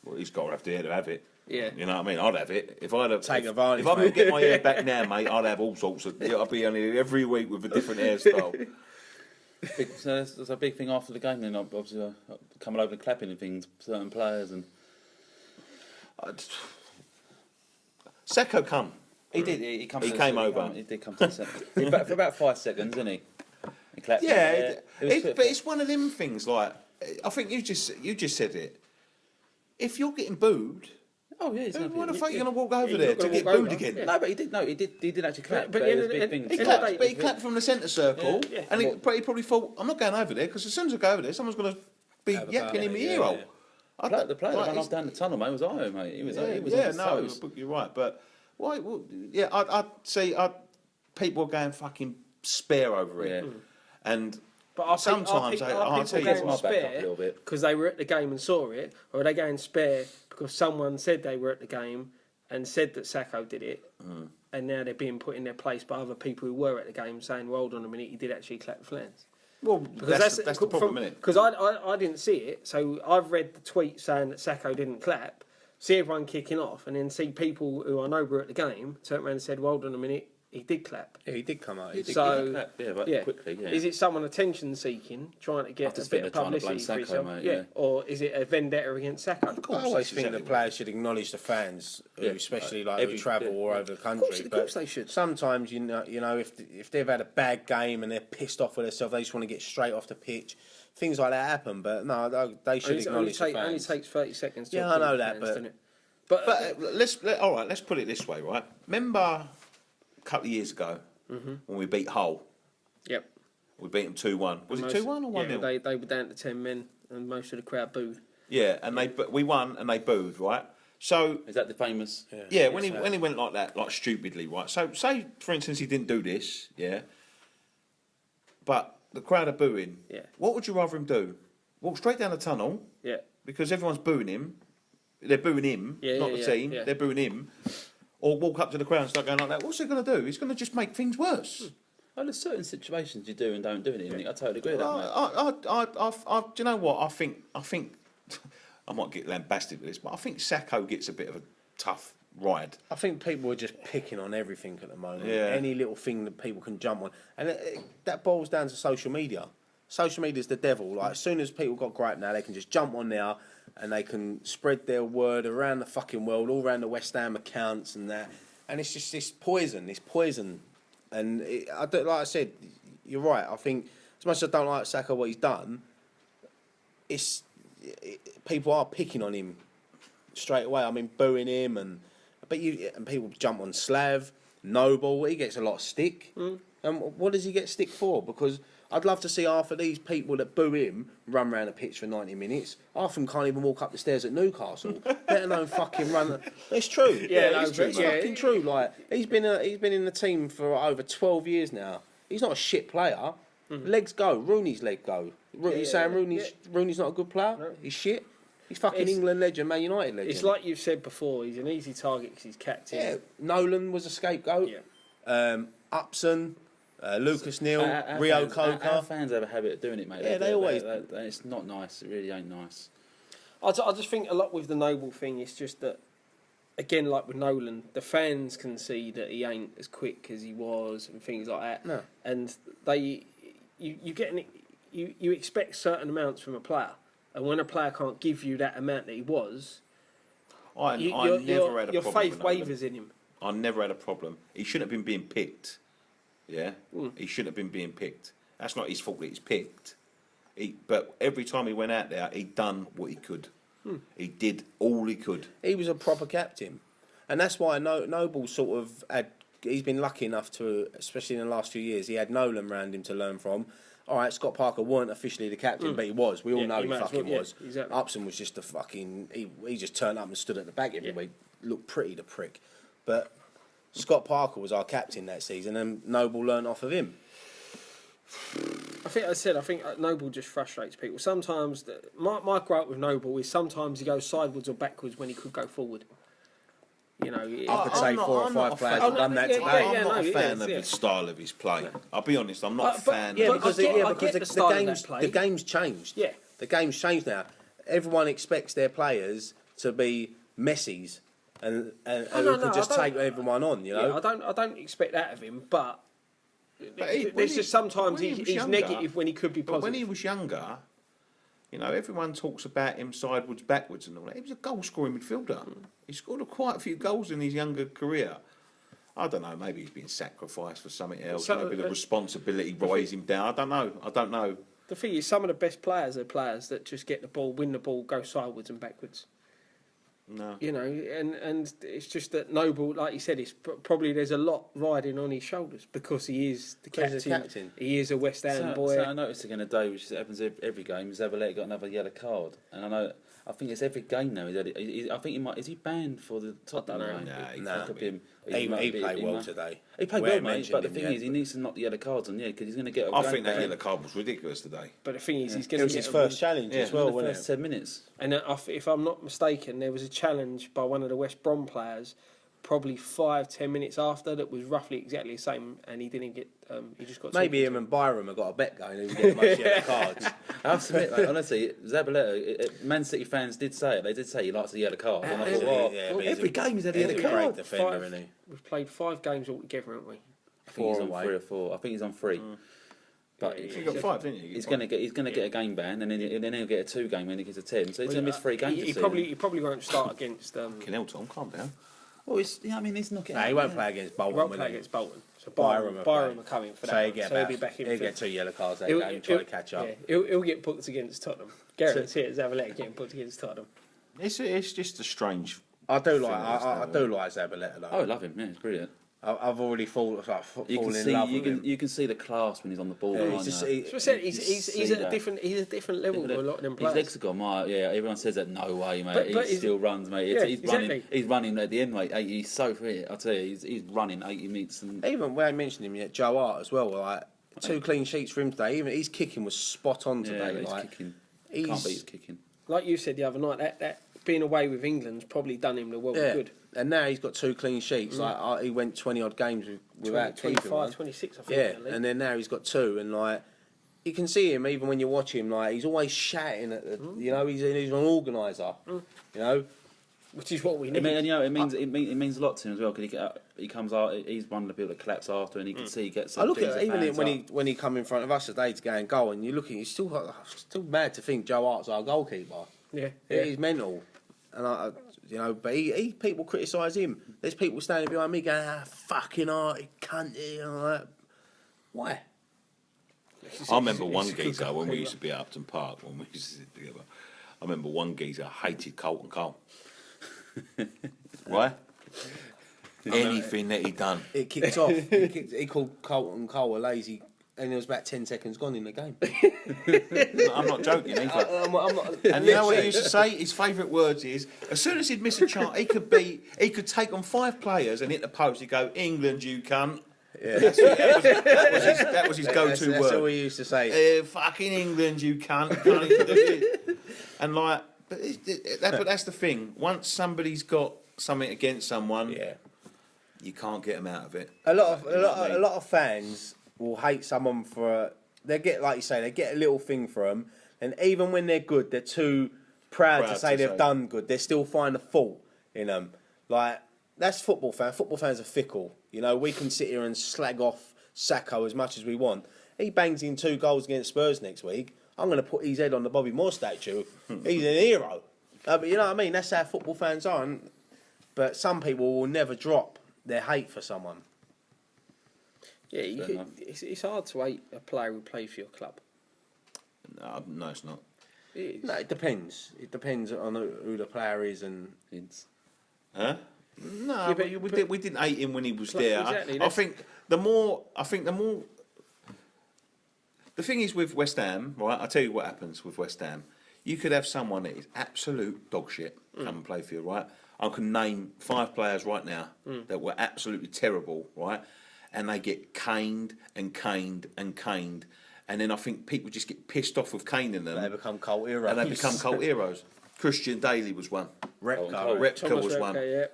A: Well, he's got to have the hair to have it.
B: Yeah.
A: You know what I mean? I'd have it if I'd have
C: take advantage.
A: If I could get my hair back now, mate, I'd have all sorts of. I'd be on here every week with a different hairstyle.
D: So that's a big thing after the game. Then obviously coming over and clapping and things, certain players and.
A: Seko come.
D: He did. He
A: came over.
D: He did come to the centre. For about 5 seconds, didn't he? He clapped.
A: Yeah, but it's one of them things. Like I think you just said it. If you're getting booed, why the fuck are you going to walk over there to get booed again?
D: Yeah. No, but he did. No, he did actually clap.
B: But
D: it was a big thing.
A: He clapped from the centre circle, and he probably thought, "I'm not going over there because as soon as I go over there, someone's going to be yapping in my ear hole."
D: The player that ran off down the tunnel, mate, was Io, mate. He was
A: you're right, but why? Well, I'd say people are going fucking spare over it, and.
B: But
A: sometimes
B: I think people spare because they were at the game and saw it, or are they going spare because someone said they were at the game and said that Sacco did it, and now they're being put in their place by other people who were at the game saying, "Well, hold on a minute, he did actually clap the flanks."
A: Well, that's the problem, isn't it?
B: Because I didn't see it, so I've read the tweet saying that Sacco didn't clap, see everyone kicking off, and then see people who I know were at the game turn around and said, "Well, hold on a minute, he did clap."
C: Yeah, he did come out.
D: He did clap, quickly. Yeah.
B: Is it someone attention seeking, trying to get a bit of publicity for himself?
D: Mate,
B: or is it a vendetta against Sacco?
C: I always think the players should acknowledge the fans, especially who travel all over the country.
B: Of course they should.
C: Sometimes you know if they've had a bad game and they're pissed off with themselves, they just want to get straight off the pitch. Things like that happen, but no, they should acknowledge the fans.
B: It only takes 30 seconds.
C: I know that,
A: but let's put it this way, right? Remember a couple of years ago when we beat Hull?
B: Yep.
A: We beat them 2-1. Was it 2-1 or 1-0?
B: Yeah, they were down to 10 men and most of the crowd booed.
A: Yeah, and we won and they booed, right? So
D: is that the famous?
A: Yeah, when he went like that, like stupidly, right? So say for instance he didn't do this, but the crowd are booing.
B: Yeah.
A: What would you rather him do? Walk straight down the tunnel?
B: Yeah.
A: Because everyone's booing him. They're booing him, not the team.
B: Yeah.
A: They're booing him. Or walk up to the crowd and start going like that. What's he going to do? He's going to just make things worse.
D: Well, there's certain situations you do and don't do it. I totally agree with that,
A: mate. Do you know what? I think I might get lambasted with this, but I think Sacco gets a bit of a tough ride.
C: I think people are just picking on everything at the moment.
A: Yeah.
C: Any little thing that people can jump on. And that boils down to social media. Social media is the devil. Like, as soon as people got gripe now, they can just jump on there and they can spread their word around the fucking world, all around the West Ham accounts and that. And it's just this poison. It's poison. And like I said, you're right. I think as much as I don't like Sacco what he's done, people are picking on him straight away. I mean, booing him and people jump on Slav, Noble. He gets a lot of stick. And what does he get stick for? Because I'd love to see half of these people that boo him run around the pitch for 90 minutes. Half of them can't even walk up the stairs at Newcastle, let alone fucking run. It's true. It's true. It's fucking true. Like he's been in the team for over 12 years now. He's not a shit player. Legs go. Rooney's leg go. You saying Rooney's not a good player? No. He's shit. He's fucking England legend, Man United legend.
B: It's like you've said before. He's an easy target because he's captain.
C: Yeah, Nolan was a scapegoat.
B: Yeah.
C: Upson, Lucas Neal, Rio Coker.
D: Our fans have a habit of doing it, mate.
C: Yeah, they always.
D: It's not nice. It really ain't nice.
B: I just think a lot with the Noble thing. It's just that, again, like with Nolan, the fans can see that he ain't as quick as he was and things like that.
C: No.
B: And you expect certain amounts from a player, and when a player can't give you that amount that he was,
A: I never had a problem.
B: Your faith
A: with Nolan.
B: wavers in him.
A: I never had a problem. He shouldn't have been being picked. Yeah, he shouldn't have been being picked. That's not his fault that he's picked. But every time he went out there, he'd done what he could. He did all he could.
C: He was a proper captain, and that's why Noble sort of had. He's been lucky enough to, especially in the last few years, he had Nolan around him to learn from. All right, Scott Parker weren't officially the captain, but he was. We all know he fucking was.
B: Exactly.
C: Upson was just a fucking. He just turned up and stood at the back every week. Looked pretty, the prick. But Scott Parker was our captain that season, and Noble learned off of him.
B: I think Noble just frustrates people. Sometimes, my gripe with Noble is sometimes he goes sideways or backwards when he could go forward. You know,
C: I could say 4 or 5 players have done that today.
A: I'm not a fan of his style of his play. I'll be honest, I'm not a fan.
C: Because the game's changed.
B: Yeah,
C: the game's changed now. Everyone expects their players to be Messi's and who can just take everyone on. You know,
B: I don't expect that of him, but there's just sometimes he's negative when he could be positive.
A: But when he was younger, you know, everyone talks about him sideways, backwards and all that. He was a goal-scoring midfielder. He scored quite a few goals in his younger career. I don't know, maybe he's been sacrificed for something else. Maybe the responsibility weighs him down. I don't know.
B: The thing is, some of the best players are players that just get the ball, win the ball, go sideways and backwards.
A: No.
B: You know, and it's just that Noble, like you said, it's probably there's a lot riding on his shoulders because he is the captain. He is a West Ham boy.
D: So I noticed again today, which happens every game, Zabaleta got another yellow card, and I think it's every game now. I think he might. Is he banned for the Tottenham game?
C: No. He played well today.
D: He played well, mate. But the thing is, he needs to knock the yellow cards on, because he's going to get.
A: I think that yellow card was ridiculous today.
B: But the thing is, he's going
C: to get his first challenge as well, wasn't it?
D: First 10 minutes.
B: And if I'm not mistaken, there was a challenge by one of the West Brom players, probably 5-10 minutes after, that was roughly exactly the same, and he didn't get. He just got.
C: Maybe him and Byram have got a bet going. Who get the most yellow cards?
D: I have to admit, like, honestly, Zabaleta, Man City fans did say it. They did say he likes the yellow card. And I thought, every game he's had a yellow card.
C: Defender, isn't he?
B: We've played 5 games altogether, haven't we?
D: I think he's on 3 or 4. I think he's on 3. But
A: he got 5, didn't he?
D: He's going to get a game ban, and then he'll get a 2 game when he gets a 10. So he's going to miss 3 games.
B: He probably won't start against.
A: Tom, calm down.
D: Well, he's not getting.
C: No, he won't play against Bolton.
B: He won't play against Bolton. So Byram are coming for that.
C: So he'll be back in. He'll get 2 yellow cards that game, try to catch up.
B: Yeah, he'll get booked against Tottenham. Guarantee it. Zabaleta getting booked against Tottenham.
A: It's just a strange.
C: I do like Zabaleta though.
D: I love him. Yeah, he's brilliant.
C: I've already fallen in love with him.
D: You can see the class when he's on the ball.
C: Yeah,
B: he's at a different level to a lot of them players.
D: His legs have gone, everyone says that, no way, mate. He still runs, mate. He's running at the end, mate. He's so fit. I tell you, he's running 80 metres. And
C: even when I mentioned him yet, Joe Hart as well. Like 2 clean sheets for him today. Even his kicking was spot on today.
D: Yeah,
C: like,
D: kicking. Can't beat his kicking.
B: Like you said the other night, that being away with England's probably done him the world good.
C: And now he's got 2 clean sheets. Like he went 20 odd games without
B: 25, 26, I think.
C: Yeah, and then now he's got 2, and like you can see him even when you watch him. Like he's always shouting at the, you know, he's an organiser. You know,
B: which is what we need.
D: It means a lot to him as well because he comes out. He's one of the people that collapse after, and he can see he gets.
C: I look at even when he come in front of us today to go and goal, and you look at he's still mad to think Joe Hart's our goalkeeper.
B: Yeah,
C: he's mental, and but he people criticise him. There's people standing behind me going, fucking Hart, he cunt, and like, why?
A: I remember one geezer when we used to be at Upton Park when we used to sit together. I remember one geezer hated Colton Cole. Right? Anything that he done.
C: It kicked off. He called Colton Cole a lazy, and there was about 10 seconds gone in the game.
A: I'm not joking either.
C: I'm not,
A: and you know what he used to say? His favourite words is, as soon as he'd miss a chance, he could take on 5 players and hit the post. He'd go, England, you cunt.
C: Yeah.
A: That was his go-to word.
C: That's all he used to say.
A: Fucking England, you cunt. And like, But that's the thing. Once somebody's got something against someone,
C: Yeah.
A: you can't get them out of it.
C: A lot of fans will hate someone for they get like you say they get a little thing for them, and even when they're good, they're too proud to say they've done good. They still find a fault in them. Like that's football fans. Football fans are fickle. You know, we can sit here and slag off Sacco as much as we want. He bangs in 2 goals against Spurs next week. I'm going to put his head on the Bobby Moore statue. He's an hero. But you know what I mean? That's how football fans are. But some people will never drop their hate for someone.
B: Yeah, it's hard to hate a player who plays for your club.
A: No, it's not.
C: No, it depends. It depends on who the player is and.
A: Huh? No,
B: Yeah,
A: but we didn't hate him when he was there.
B: Exactly,
A: I think the more. The thing is with West Ham, right? I'll tell you what happens with West Ham. You could have someone that is absolute dog shit come and play for you, right? I can name 5 players right now that were absolutely terrible, right? And they get caned and caned and caned. And then I think people just get pissed off with caning them.
C: They become cult heroes.
A: And they become cult heroes. Christian Daly was one.
C: Repka
A: was one.
B: Yeah.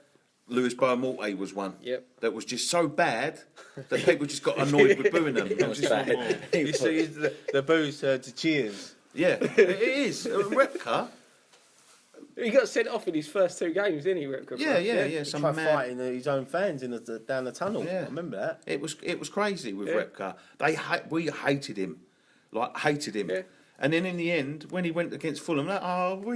A: Lewis Beaumorte was one.
B: Yep.
A: That was just so bad that people just got annoyed with booing them. It was just like, oh.
C: You see the boos to cheers.
A: Yeah, it is. Repka.
B: He got sent off in his first 2 games, didn't he, Repka?
A: Yeah.
C: He tried fighting his own fans down the tunnel.
A: Yeah.
C: I remember that.
A: It was crazy with Repka. We hated him,
B: Yeah.
A: And then in the end, when he went against Fulham,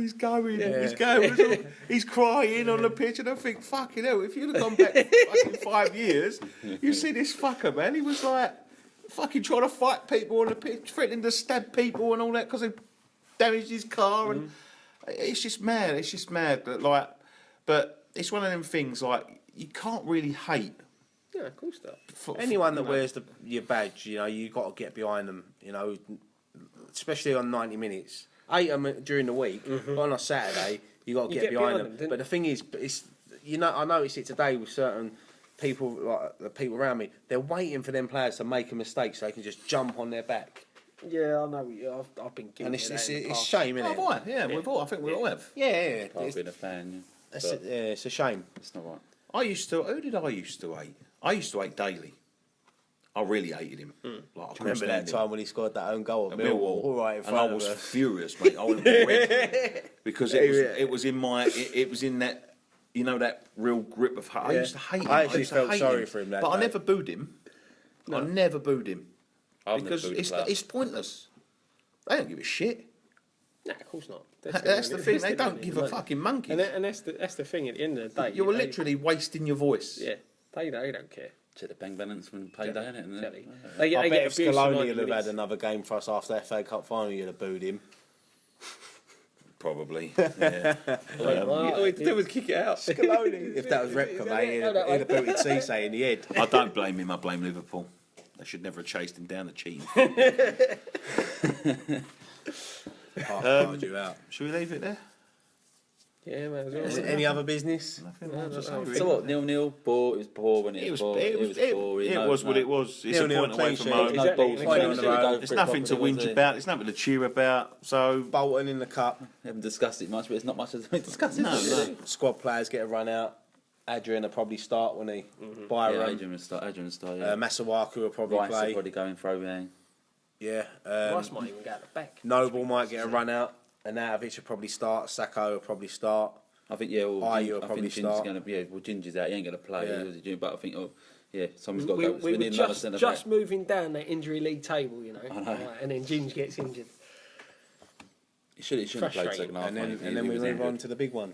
A: he's going, he's crying on the pitch, and I think, fucking hell, if you'd have gone back fucking 5 years, you see this fucker, man. He was like fucking trying to fight people on the pitch, threatening to stab people and all that because he damaged his car, and it's just mad. It's just mad that but it's one of them things like you can't really hate.
B: Yeah, of course not.
C: Anyone that wears your badge, you know, you got to get behind them. You know, especially on 90 minutes. 8 of them during the week, but on a Saturday, you got to get behind them. But the thing is, I noticed it today with certain people, like the people around me. They're waiting for them players to make a mistake so they can just jump on their back.
B: Yeah, I know. I've been guilty.
C: And
B: of that
C: it's a shame, isn't it?
A: Oh, right. Yeah, we've all. I think we all have.
C: Yeah,
D: I've been a fan.
C: it's a shame.
D: It's not right.
A: Who did I used to hate? I used to hate Daly. I really hated him. Like, I
C: Remember that time when he scored that own goal at
A: Millwall?
C: All right in
A: and I
C: front
A: was
C: of us.
A: furious, mate. I went red because it was in that, you know, that real grip of heart. I used to hate him.
C: I actually
A: used to
C: felt
A: hate
C: sorry
A: him.
C: for him that
A: but I
C: day.
A: never booed him. I never booed him because it's pointless. They don't give a shit.
B: Nah, of course not.
A: That's the thing. They don't give a fucking monkey.
B: And that's the thing. At the end of the day,
A: You're literally wasting your voice.
B: Yeah, they don't care.
D: Check the bank balance when payday, innit?
B: Exactly.
C: I bet if
B: abused for 90
C: Scaloni would have
B: minutes.
C: had another game for us after the FA Cup final, you'd have booed him.
A: Probably. Yeah.
B: All he had to do was kick it out.
C: Scaloni. If that was Repka, mate, he'd have booted Cisse in the head.
A: I don't blame him. I blame Liverpool. They should never have chased him down the cheese.
C: You out.
A: Should we leave it there?
B: Yeah, man.
C: Is there any other business?
A: Nothing more to say, really.
D: So what? 0-0. Poor. It was poor when it was poor. It was poor.
A: It was what it was. It's a
C: 0-0
A: point away
C: clean
A: from
C: sheet.
A: home.
B: Exactly.
D: No balls.
B: Point
C: on the road.
A: There's nothing to whinge about. There's nothing to cheer about. So
C: Bolton in the cup.
D: Haven't discussed it much, but it's not much to discuss.
A: no.
C: Squad players get a run out. Adrian will probably start, won't he?
D: Yeah,
C: Byron.
D: Adrian will start. Yeah.
C: Masawaku will probably
D: Rice will
C: play.
D: probably go in throwing.
C: Yeah.
B: Rice might even go at the back.
C: Noble might get a run out. Anatovic will probably start. Sacco will probably start.
D: I think well,
C: Ayew will
D: I
C: probably
D: think Ginger's
C: start.
D: going to be. Well, Ginger's out. He ain't going to play.
C: Yeah.
D: But I think someone's got to go.
B: We
D: We
B: were
D: need another centre
B: just
D: back.
B: moving down that injury league table, you know.
D: I know.
B: And then Ginge gets injured.
D: He shouldn't have played
B: Frustrating.
D: second half.
C: And then,
D: mate, if
C: and then
D: he
C: we
D: was
C: move
D: injured.
C: on to the big one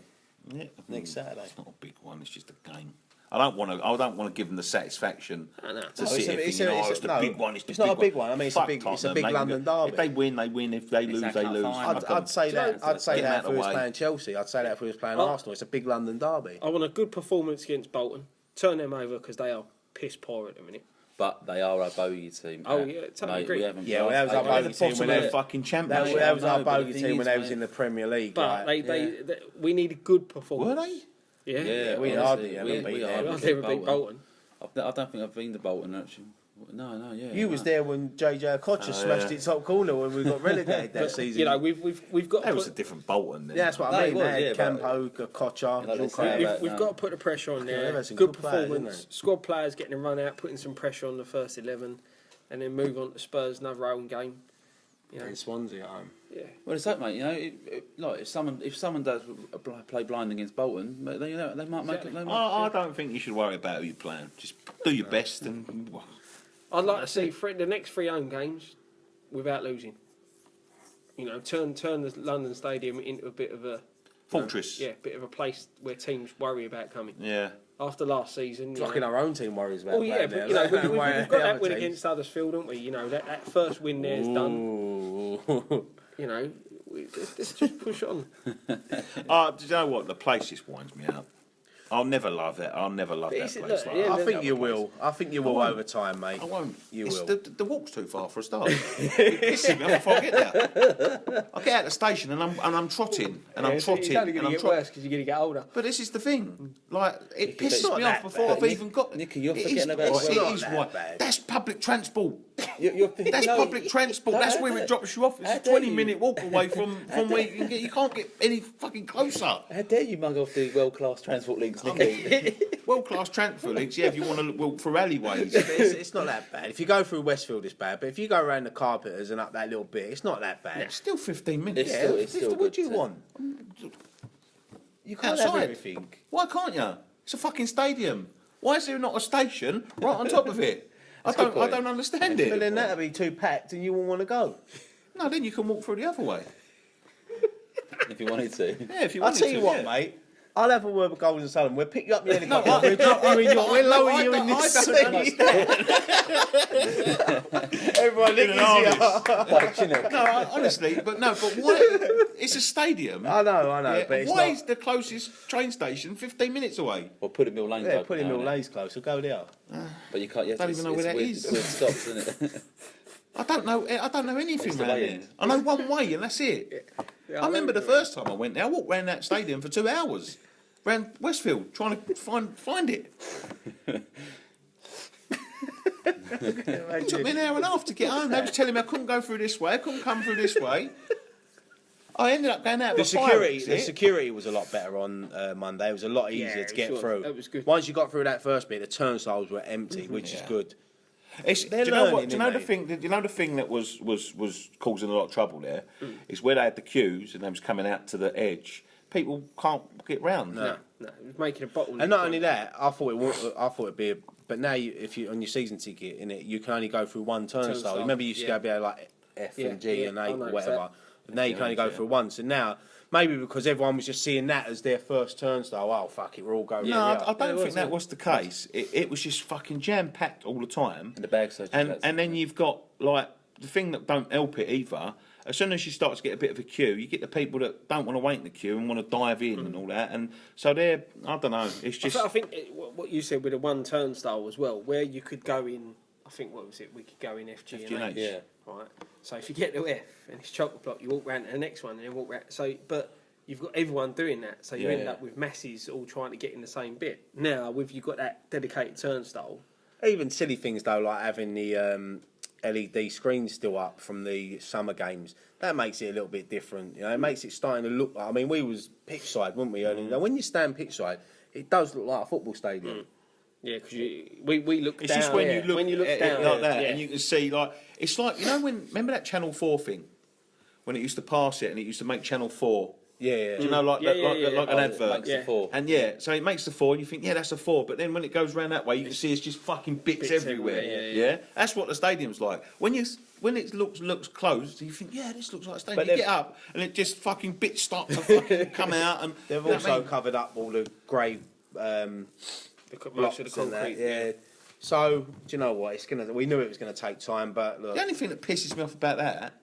A: Yeah.
C: next Saturday.
A: It's not a big one. It's just a game. I don't want to give them the satisfaction
B: No.
A: to sit here thinking, it's the big one. It's
C: not a big one. I mean, it's a big
A: Tottenham,
C: London derby.
A: If they win, they win. If they lose, they
D: Exactly.
A: lose.
C: I'd say that. I'd say
A: Get
C: that
A: out
C: if
A: of
C: we
A: the
C: was
A: way.
C: playing Chelsea. I'd say that if we was playing
B: Oh.
C: Arsenal. It's a big London derby.
B: I want a good performance against Bolton. Turn them over because they are piss poor at the minute.
D: But they are a bogey team.
B: Oh, yeah, totally agree.
C: Yeah, well, that was our bogey team when
A: Bottom of
C: they
A: the fucking
C: that
A: championship.
C: was our
D: No, but the
C: bogey
D: thing
C: team when
D: is,
C: they was
D: mate-
C: in the Premier League.
B: But
C: like,
B: we need a good performance.
A: Were they?
B: Yeah.
D: Yeah,
C: we
D: honestly,
C: hardly ever beat
B: We
C: them.
B: hardly ever beat Bolton.
D: I don't think I've been to Bolton actually. No, yeah.
C: You was there when JJ Okocha smashed it top corner when we got relegated that season.
B: You know, we've got.
A: That was a different Bolton. Then.
C: Yeah, that's what I mean.
D: was,
C: They had
D: yeah,
C: Campo, Okocha.
B: We've got to put the pressure on there.
C: Good
B: Performance, squad players getting a run out, putting some pressure on the first 11, and then move on to Spurs, another home game. You know.
C: And Swansea at home.
B: Yeah.
D: Well, it's like, mate. You know, like if someone does play blind against Bolton, they might make it.
A: I don't think you should worry about who you're playing. Just do your best and.
B: I'd like to see the next 3 home games without losing. You know, turn the London Stadium into a bit of a
A: fortress.
B: Bit of a place where teams worry about coming.
A: Yeah.
B: After last season,
C: It's like our own team worries about.
B: Oh yeah, but you know, we've got that win against Huddersfield, haven't we? You know, that first win there is done. You know, let's just push on.
A: Do you know what? The place just winds me up. I'll never love it. I'll never love that place.
C: I think you will. I think you will over time, mate.
A: I won't.
C: You will.
A: The walk's too far for a start. It pisses me off before I get there. I get out of the station and I'm trotting and I'm trotting.
B: It's only going to get worse because you're going to get older.
A: But this is the thing. Like it pisses me off before I've even got.
D: Nicky, you're forgetting about
A: it is right. That's public transport. That's public transport. That's where it drops you off. It's a 20-minute walk away from where you can get. You can't get any fucking closer.
D: How dare you mug off the world-class transport links, Nicky?
A: World-class transport links. Yeah, if you want to walk through alleyways.
C: It's not that bad. If you go through Westfield, it's bad. But if you go around the Carpenters and up that little bit, it's not that bad.
A: It's still 15 minutes.
D: It's still
C: what do you
D: good,
C: want? You can't have everything.
A: Why can't you? It's a fucking stadium. Why is there not a station right on top of it? I don't understand it.
C: But then that'll be too packed and you won't want to go.
A: No, then you can walk through the other way.
D: If you wanted to.
A: Yeah, if you
C: I'll
A: wanted
C: tell
A: to.
C: you what,
A: Yeah.
C: mate. I'll have a word with Golden Sullivan. We'll pick you up in the helicopter. We'll drop you in your. We'll lower you in the sea. Everyone look easier.
A: No, honestly, but why? It's a stadium.
C: I know.
A: Yeah,
C: But it's
A: why
C: not.
A: is the closest train station 15 minutes away?
D: Or put a Mill Lane.
C: Yeah, put him Mill Lane's close. We'll go there.
D: But you can't.
A: Don't even know where that is.
D: Where it stops, isn't it?
A: I don't know anything
D: It's the
A: around
D: way
A: there.
D: in.
A: I know one way, and that's it. I remember the first time I went there. I walked around that stadium for 2 hours, around Westfield, trying to find it. It took me an hour and a half to get home. They was telling me I couldn't go through this way. I couldn't come through this way. I ended up going out.
C: The security was a lot better on Monday. It was a lot easier to get through.
B: It was good.
C: Once you got through that first bit, the turnstiles were empty, which is good.
A: Do you know the thing that was causing a lot of trouble there is where they had the queues and they was coming out to the edge. People can't get round.
B: No, it was making a bottle.
C: And not only that, I thought it'd be. But now, if you on your season ticket in it, you can only go through one turnstile. Remember, you used to go like F and G and 8 or whatever. But now you can only go through once. And now, maybe because everyone was just seeing that as their first turnstile. Oh fuck it, we're all going.
A: No, I don't think that was the case. It was just fucking jam packed all the time.
D: And the bags.
A: And then you've got like the thing that don't help it either. As soon as you start to get a bit of a queue, you get the people that don't want to wait in the queue and want to dive in and all that. And so I don't know. It's just.
B: I think what you said with the one turnstile as well, where you could go in. I think what was it? We could go in F, G, and H.
D: Yeah.
B: Right. So if you get to F and it's chocolate block, you walk round to the next one and then walk round. So, but you've got everyone doing that, so you end up with masses all trying to get in the same bit. Now, you've got that dedicated turnstile.
C: Even silly things though, like having the LED screen still up from the summer games, that makes it a little bit different. You know, it makes it starting to look like. I mean, we was pitch side, weren't we? Now, when you stand pitch side, it does look like a football stadium.
B: Yeah, because we look
A: It's
B: down.
A: just when you look
B: down
A: like that, and you can see like it's like remember that Channel 4 thing when it used to pass it and it used to make Channel 4.
C: Yeah.
A: Do you know like an advert?
D: The 4.
A: And so it makes the 4, and you think, that's a 4. But then when it goes round that way, you can see it's just fucking bits everywhere. Yeah, that's what the stadium's like. When it looks closed, you think, this looks like a stadium. But you get up, and it just fucking bits start to fucking come out. And
C: they've also covered up all the grey
B: most of the concrete.
C: Yeah. So do you know what? We knew it was gonna take time, but look.
A: The only thing that pisses me off about that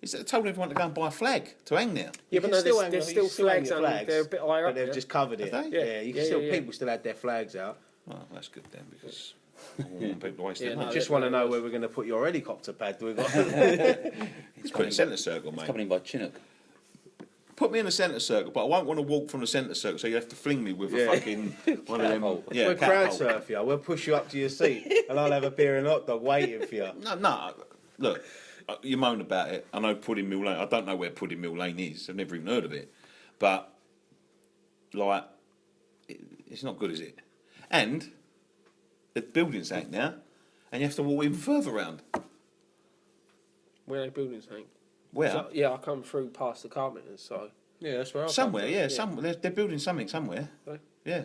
A: is that I told everyone to go and buy a flag to hang there.
B: Yeah, but no, there's still flags on. They're a bit higher
C: but
B: up.
C: They've just covered it.
A: Yeah,
C: you can still. People still had their flags out.
A: Well, that's good then because I don't want people to waste their
C: I
A: money.
C: just want to know where we're going to put your helicopter pad. We got.
A: Just put it in centre circle, mate.
D: Coming in by Chinook.
A: put me in the centre circle, but I won't want to walk from the centre circle, so you have to fling me with a fucking one of them.
C: We'll crowd surf you. We'll push you up to your seat, and I'll have a beer and hot dog waiting for you.
A: No. Look, you moan about it. I know Pudding Mill Lane. I don't know where Pudding Mill Lane is. I've never even heard of it. But like, it's not good, is it? And the building's out now, and you have to walk even further round.
B: Where are they building something?
A: Where?
B: So, yeah, I come through past the Carpenters, so...
C: Yeah, that's where I
A: somewhere, yeah. Somewhere. They're building something somewhere.
B: Right.
A: Yeah.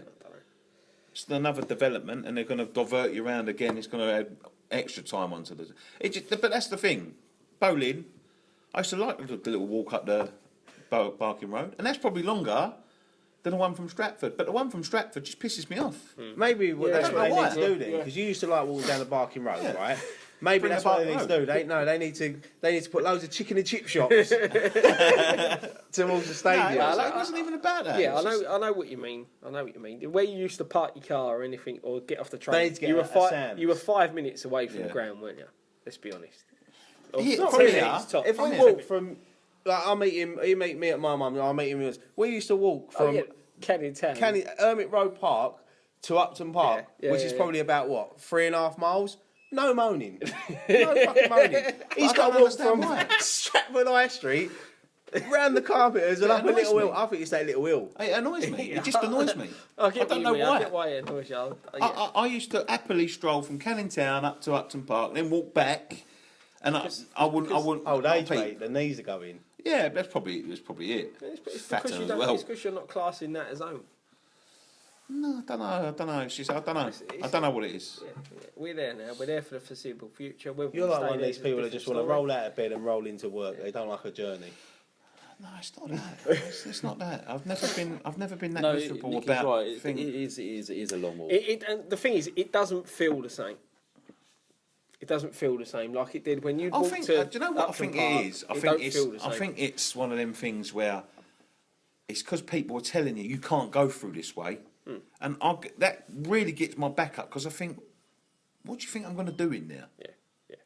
A: It's another development, and they're going to divert you around again. It's going to add extra time onto the... But that's the thing. Bowling, I used to like the little walk up the Barking Road, and that's probably longer than the one from Stratford. But the one from Stratford just pisses me off.
C: Maybe that's what they need to do then, because you used to like walking down the Barking Road, right? Maybe that's what they need to do. They need to put loads of chicken and chip shops towards the stadium.
A: No, it wasn't even about that.
B: Yeah, I know what you mean. Where you used to park your car or anything, or get off the train,
C: you
B: were 5 minutes away from the ground, weren't you? Let's be honest.
C: If we walk from, like, you meet me at my mum, I'll meet him. We used to walk from
B: Canning Town,
C: Hermit Road Park to Upton Park, which is probably about 3.5 miles. No moaning. No fucking moaning. He's got to walk from Stratford High Street round the Carpenters and up a little hill. I think it's that little hill.
A: It annoys me. It just annoys me.
B: I don't know why. I get why it annoys you.
A: I used to happily stroll from Canning Town up to Upton Park, then walk back, and I wouldn't.
C: Old age, mate. The knees are going.
A: Yeah, that's probably it.
B: It's
A: fatter
B: because
A: as well.
B: It's because you're not classing that as home.
A: No, I don't know. I don't know what it is.
B: Yeah. We're there now. We're there for the foreseeable future.
C: You're like one of these people that just want to roll out of bed and roll into work. They don't like a journey.
A: No, it's not that. It's not that. I've never been that miserable about
D: right.
A: things.
D: It is a long walk.
B: And the thing is, it doesn't feel the same. It doesn't feel the same like it did when you walked to.
A: Do you know what I think it is? I think it's one of them things where it's because people are telling you can't go through this way, and that really gets my back up because I think, what do you think I'm going to do in there?
B: Yeah.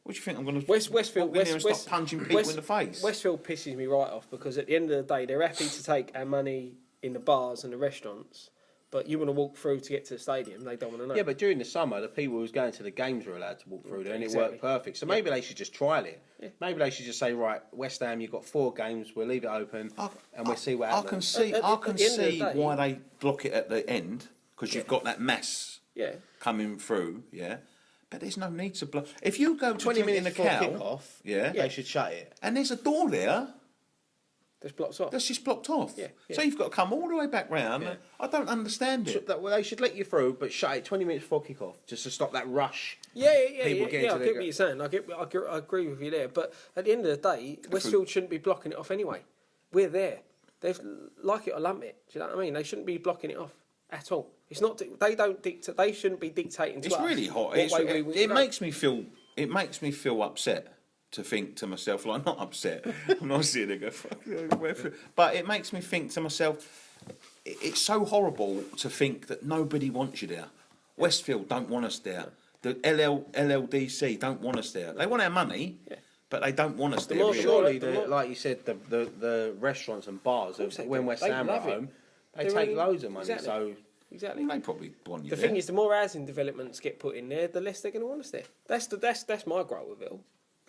A: What do you think I'm going to
B: Westfield
A: in there and start punching people in the face?
B: Westfield pisses me right off because at the end of the day, they're happy to take our money in the bars and the restaurants. But you want to walk through to get to the stadium, they don't want to know.
C: Yeah, but during the summer, the people who was going to the games were allowed to walk through there, and it worked perfect. So maybe they should just trial it. Yeah. Maybe they should just say, right, West Ham, you've got 4 games, we'll leave it open, and we'll see what happens.
A: I can see why they block it at the end, because you've got that mass coming through, But there's no need to block. If you go to
C: 20 minutes
A: in the
C: before
A: cow,
C: kick-off, they should shut it.
A: And there's a door there.
B: That's blocked off.
A: That's just blocked off.
B: Yeah.
A: So you've got to come all the way back round. Yeah. I don't understand it.
C: Well, they should let you through, but shut it 20 minutes before kick-off, just to stop that rush.
B: I get what you're saying. I agree with you there. But at the end of the day, Westfield shouldn't be blocking it off anyway. We're there. They've like it or lump it. Do you know what I mean? They shouldn't be blocking it off at all. It's not. They don't dictate. They shouldn't be dictating to us.
A: It's really hot. It makes me feel. It makes me feel upset to think to myself, like, not upset. I'm not sitting there go, fuck you. But it makes me think to myself, it's so horrible to think that nobody wants you there. Westfield don't want us there. The LLDC don't want us there. They want our money, but they don't want us there.
C: More surely, like you said, the restaurants and bars, when West Ham are at home, they take loads of money.
B: Exactly.
A: They probably want you
B: there. The thing is, the more housing developments get put in there, the less they're going to want us there. That's my gripe with it all.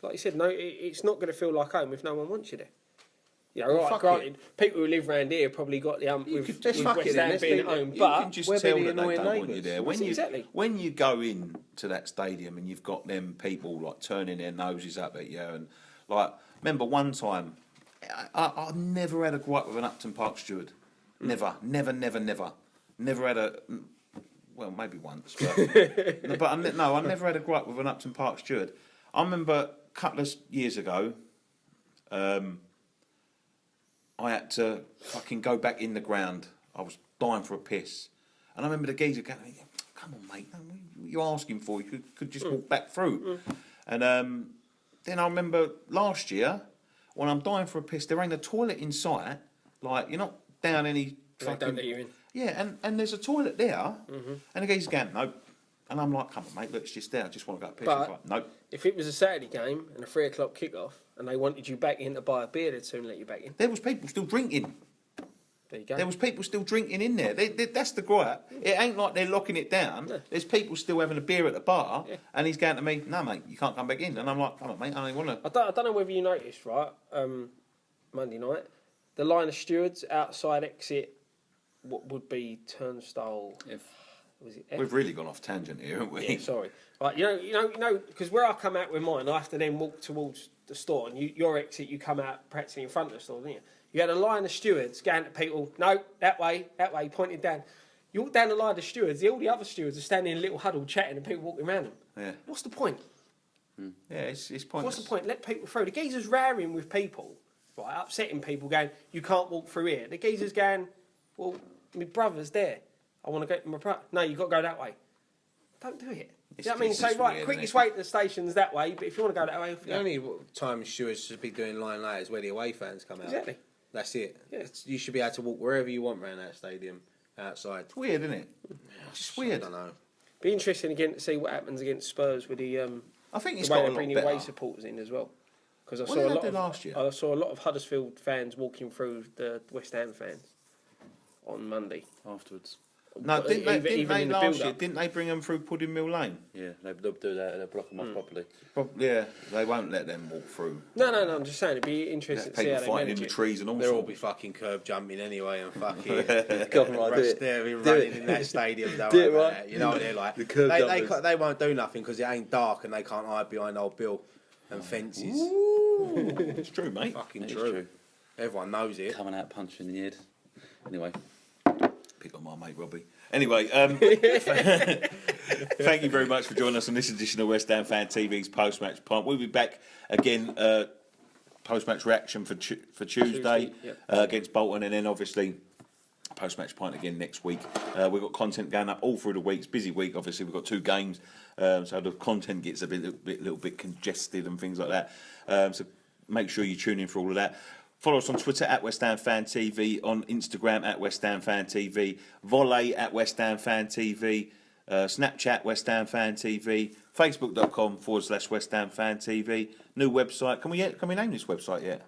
B: Like you said, no, it's not going to feel like home if no one wants you there. You know, granted, people who live around here probably got the with West Ham being at home, but
A: you can just tell that they don't want you there. When you go in to that stadium and you've got them people like turning their noses up at you, and like, remember one time, I've never had a gripe with an Upton Park steward. Never had a. Well, maybe once, but I never had a gripe with an Upton Park steward. I remember a couple of years ago, I had to fucking go back in the ground. I was dying for a piss. And I remember the geezer going, come on, mate, what are you asking for? You could just walk back through. And then I remember last year, when I'm dying for a piss, there ain't a toilet in sight. Like, you're not down any fucking...
B: Don't let you in.
A: Yeah, and there's a toilet there, and the geezer's going, nope. And I'm like, come on, mate, look, it's just there. I just want to go piss.
B: But
A: like, nope.
B: If it was a Saturday game and a 3 o'clock kick-off and they wanted you back in to buy a beer, they'd soon let you back in.
A: There was people still drinking.
B: There you go.
A: There was people still drinking in there. That's the gripe. It ain't like they're locking it down.
B: No.
A: There's people still having a beer at the bar,
B: Yeah.
A: and he's going to me, no, mate, you can't come back in. And I'm like, come on, mate, I don't want to.
B: I don't know whether you noticed, right, Monday night, the line of stewards outside exit, what would be turnstile... Was it F?
A: We've really gone off tangent here, haven't we?
B: Yeah, sorry. Right, you know, because where I come out with mine, I have to then walk towards the store, and your exit, you come out practically in front of the store, don't you? You had a line of stewards going to people, no, that way, pointing down. You walk down the line of stewards, all the other stewards are standing in a little huddle chatting, and people walking around them.
A: Yeah.
B: What's the point?
A: Yeah, it's pointless.
B: What's the point? Let people through. The geezer's raring with people, right, upsetting people, going, you can't walk through here. The geezer's going, well, my brother's there. I want to go to my brother. No, you've got to go that way. Don't do it. You know what I mean? Say, right, quickest way to the station's that way, but if you want to go that way...
C: The only time stewards should be doing line like is where the away fans come out.
B: Exactly.
C: That's it.
B: Yeah.
C: You should be able to walk wherever you want around that stadium, outside.
A: It's weird, isn't it? It's just weird.
C: I don't know.
B: Be interesting again to see what happens against Spurs with the
A: I think it's
B: the way
A: got a
B: they bring
A: lot
B: the away
A: better.
B: supporters in as well. Because I
A: What
B: saw
A: did
B: a
A: they
B: lot
A: do
B: of
A: last year?
B: I saw a lot of Huddersfield fans walking through the West Ham fans on Monday.
D: Afterwards.
A: No, didn't they
B: in the
A: last year?
B: build-up.
A: Didn't they bring them through Pudding Mill Lane?
D: Yeah, they'll do that. They'll block them off properly.
A: Yeah, they won't let them walk through.
B: No, I'm just saying it'd be interesting to see
A: People
B: how they
A: fighting in
B: manage
A: the
B: it.
A: trees and all
C: They'll all
A: sorts.
C: be fucking curb jumping anyway and fucking
D: Go on, right, do it.
C: they'll be
D: Do
C: running
D: it.
C: in that stadium. Don't
D: Do
C: worry
D: it,
C: about
D: right.
C: that. You know what they're like.
D: The curb jumpers.
C: They won't do nothing because it ain't dark and they can't hide behind old Bill and fences.
A: It's true, mate.
C: Fucking
D: It's
C: true.
D: true.
C: Everyone knows it.
D: Coming out punching in the head. Anyway.
A: Pick on my mate Robbie. Anyway, thank you very much for joining us on this edition of West Ham Fan TV's Post-Match Pint. We'll be back again, post-match reaction for Tuesday
B: yep.
A: Against Bolton, and then obviously post-match pint again next week. We've got content going up all through the week. It's a busy week, obviously. We've got 2 games, so the content gets a little bit congested and things like that. So make sure you tune in for all of that. Follow us on Twitter at West Ham Fan TV, on Instagram at West Ham Fan TV, Volley at West Ham Fan TV, Snapchat West Ham Fan TV, Facebook.com/West Ham Fan TV. New website. Can we name this website yet?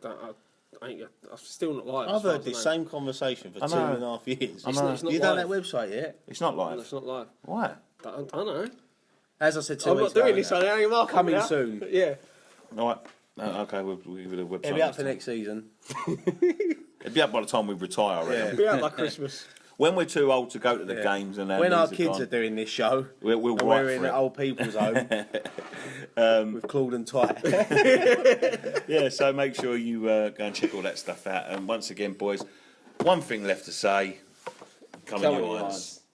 B: I'm still not live.
C: I've heard this same conversation for 2.5 years.
B: It's not
C: You done
B: live.
C: that website yet?
A: It's not live.
B: No, it's not live.
A: Why?
B: I don't know.
C: As I said 2
B: I'm
C: weeks
B: not doing
C: ago,
B: this on any market.
C: Coming
B: now.
C: soon.
B: Yeah.
A: All right. Okay, we'll give it a website.
C: It'll be up for next season.
A: It'll be up by the time we retire. I reckon.
B: Be out by Christmas.
A: When we're too old to go to the games and
C: When our
A: knees
C: kids
A: gone,
C: are doing this show,
A: we'll
C: and
A: write
C: we're in
A: for
C: an
A: it.
C: old people's home with Claude and Ty.
A: Yeah, so make sure you go and check all that stuff out. And once again, boys, one thing left to say: come in your eyes.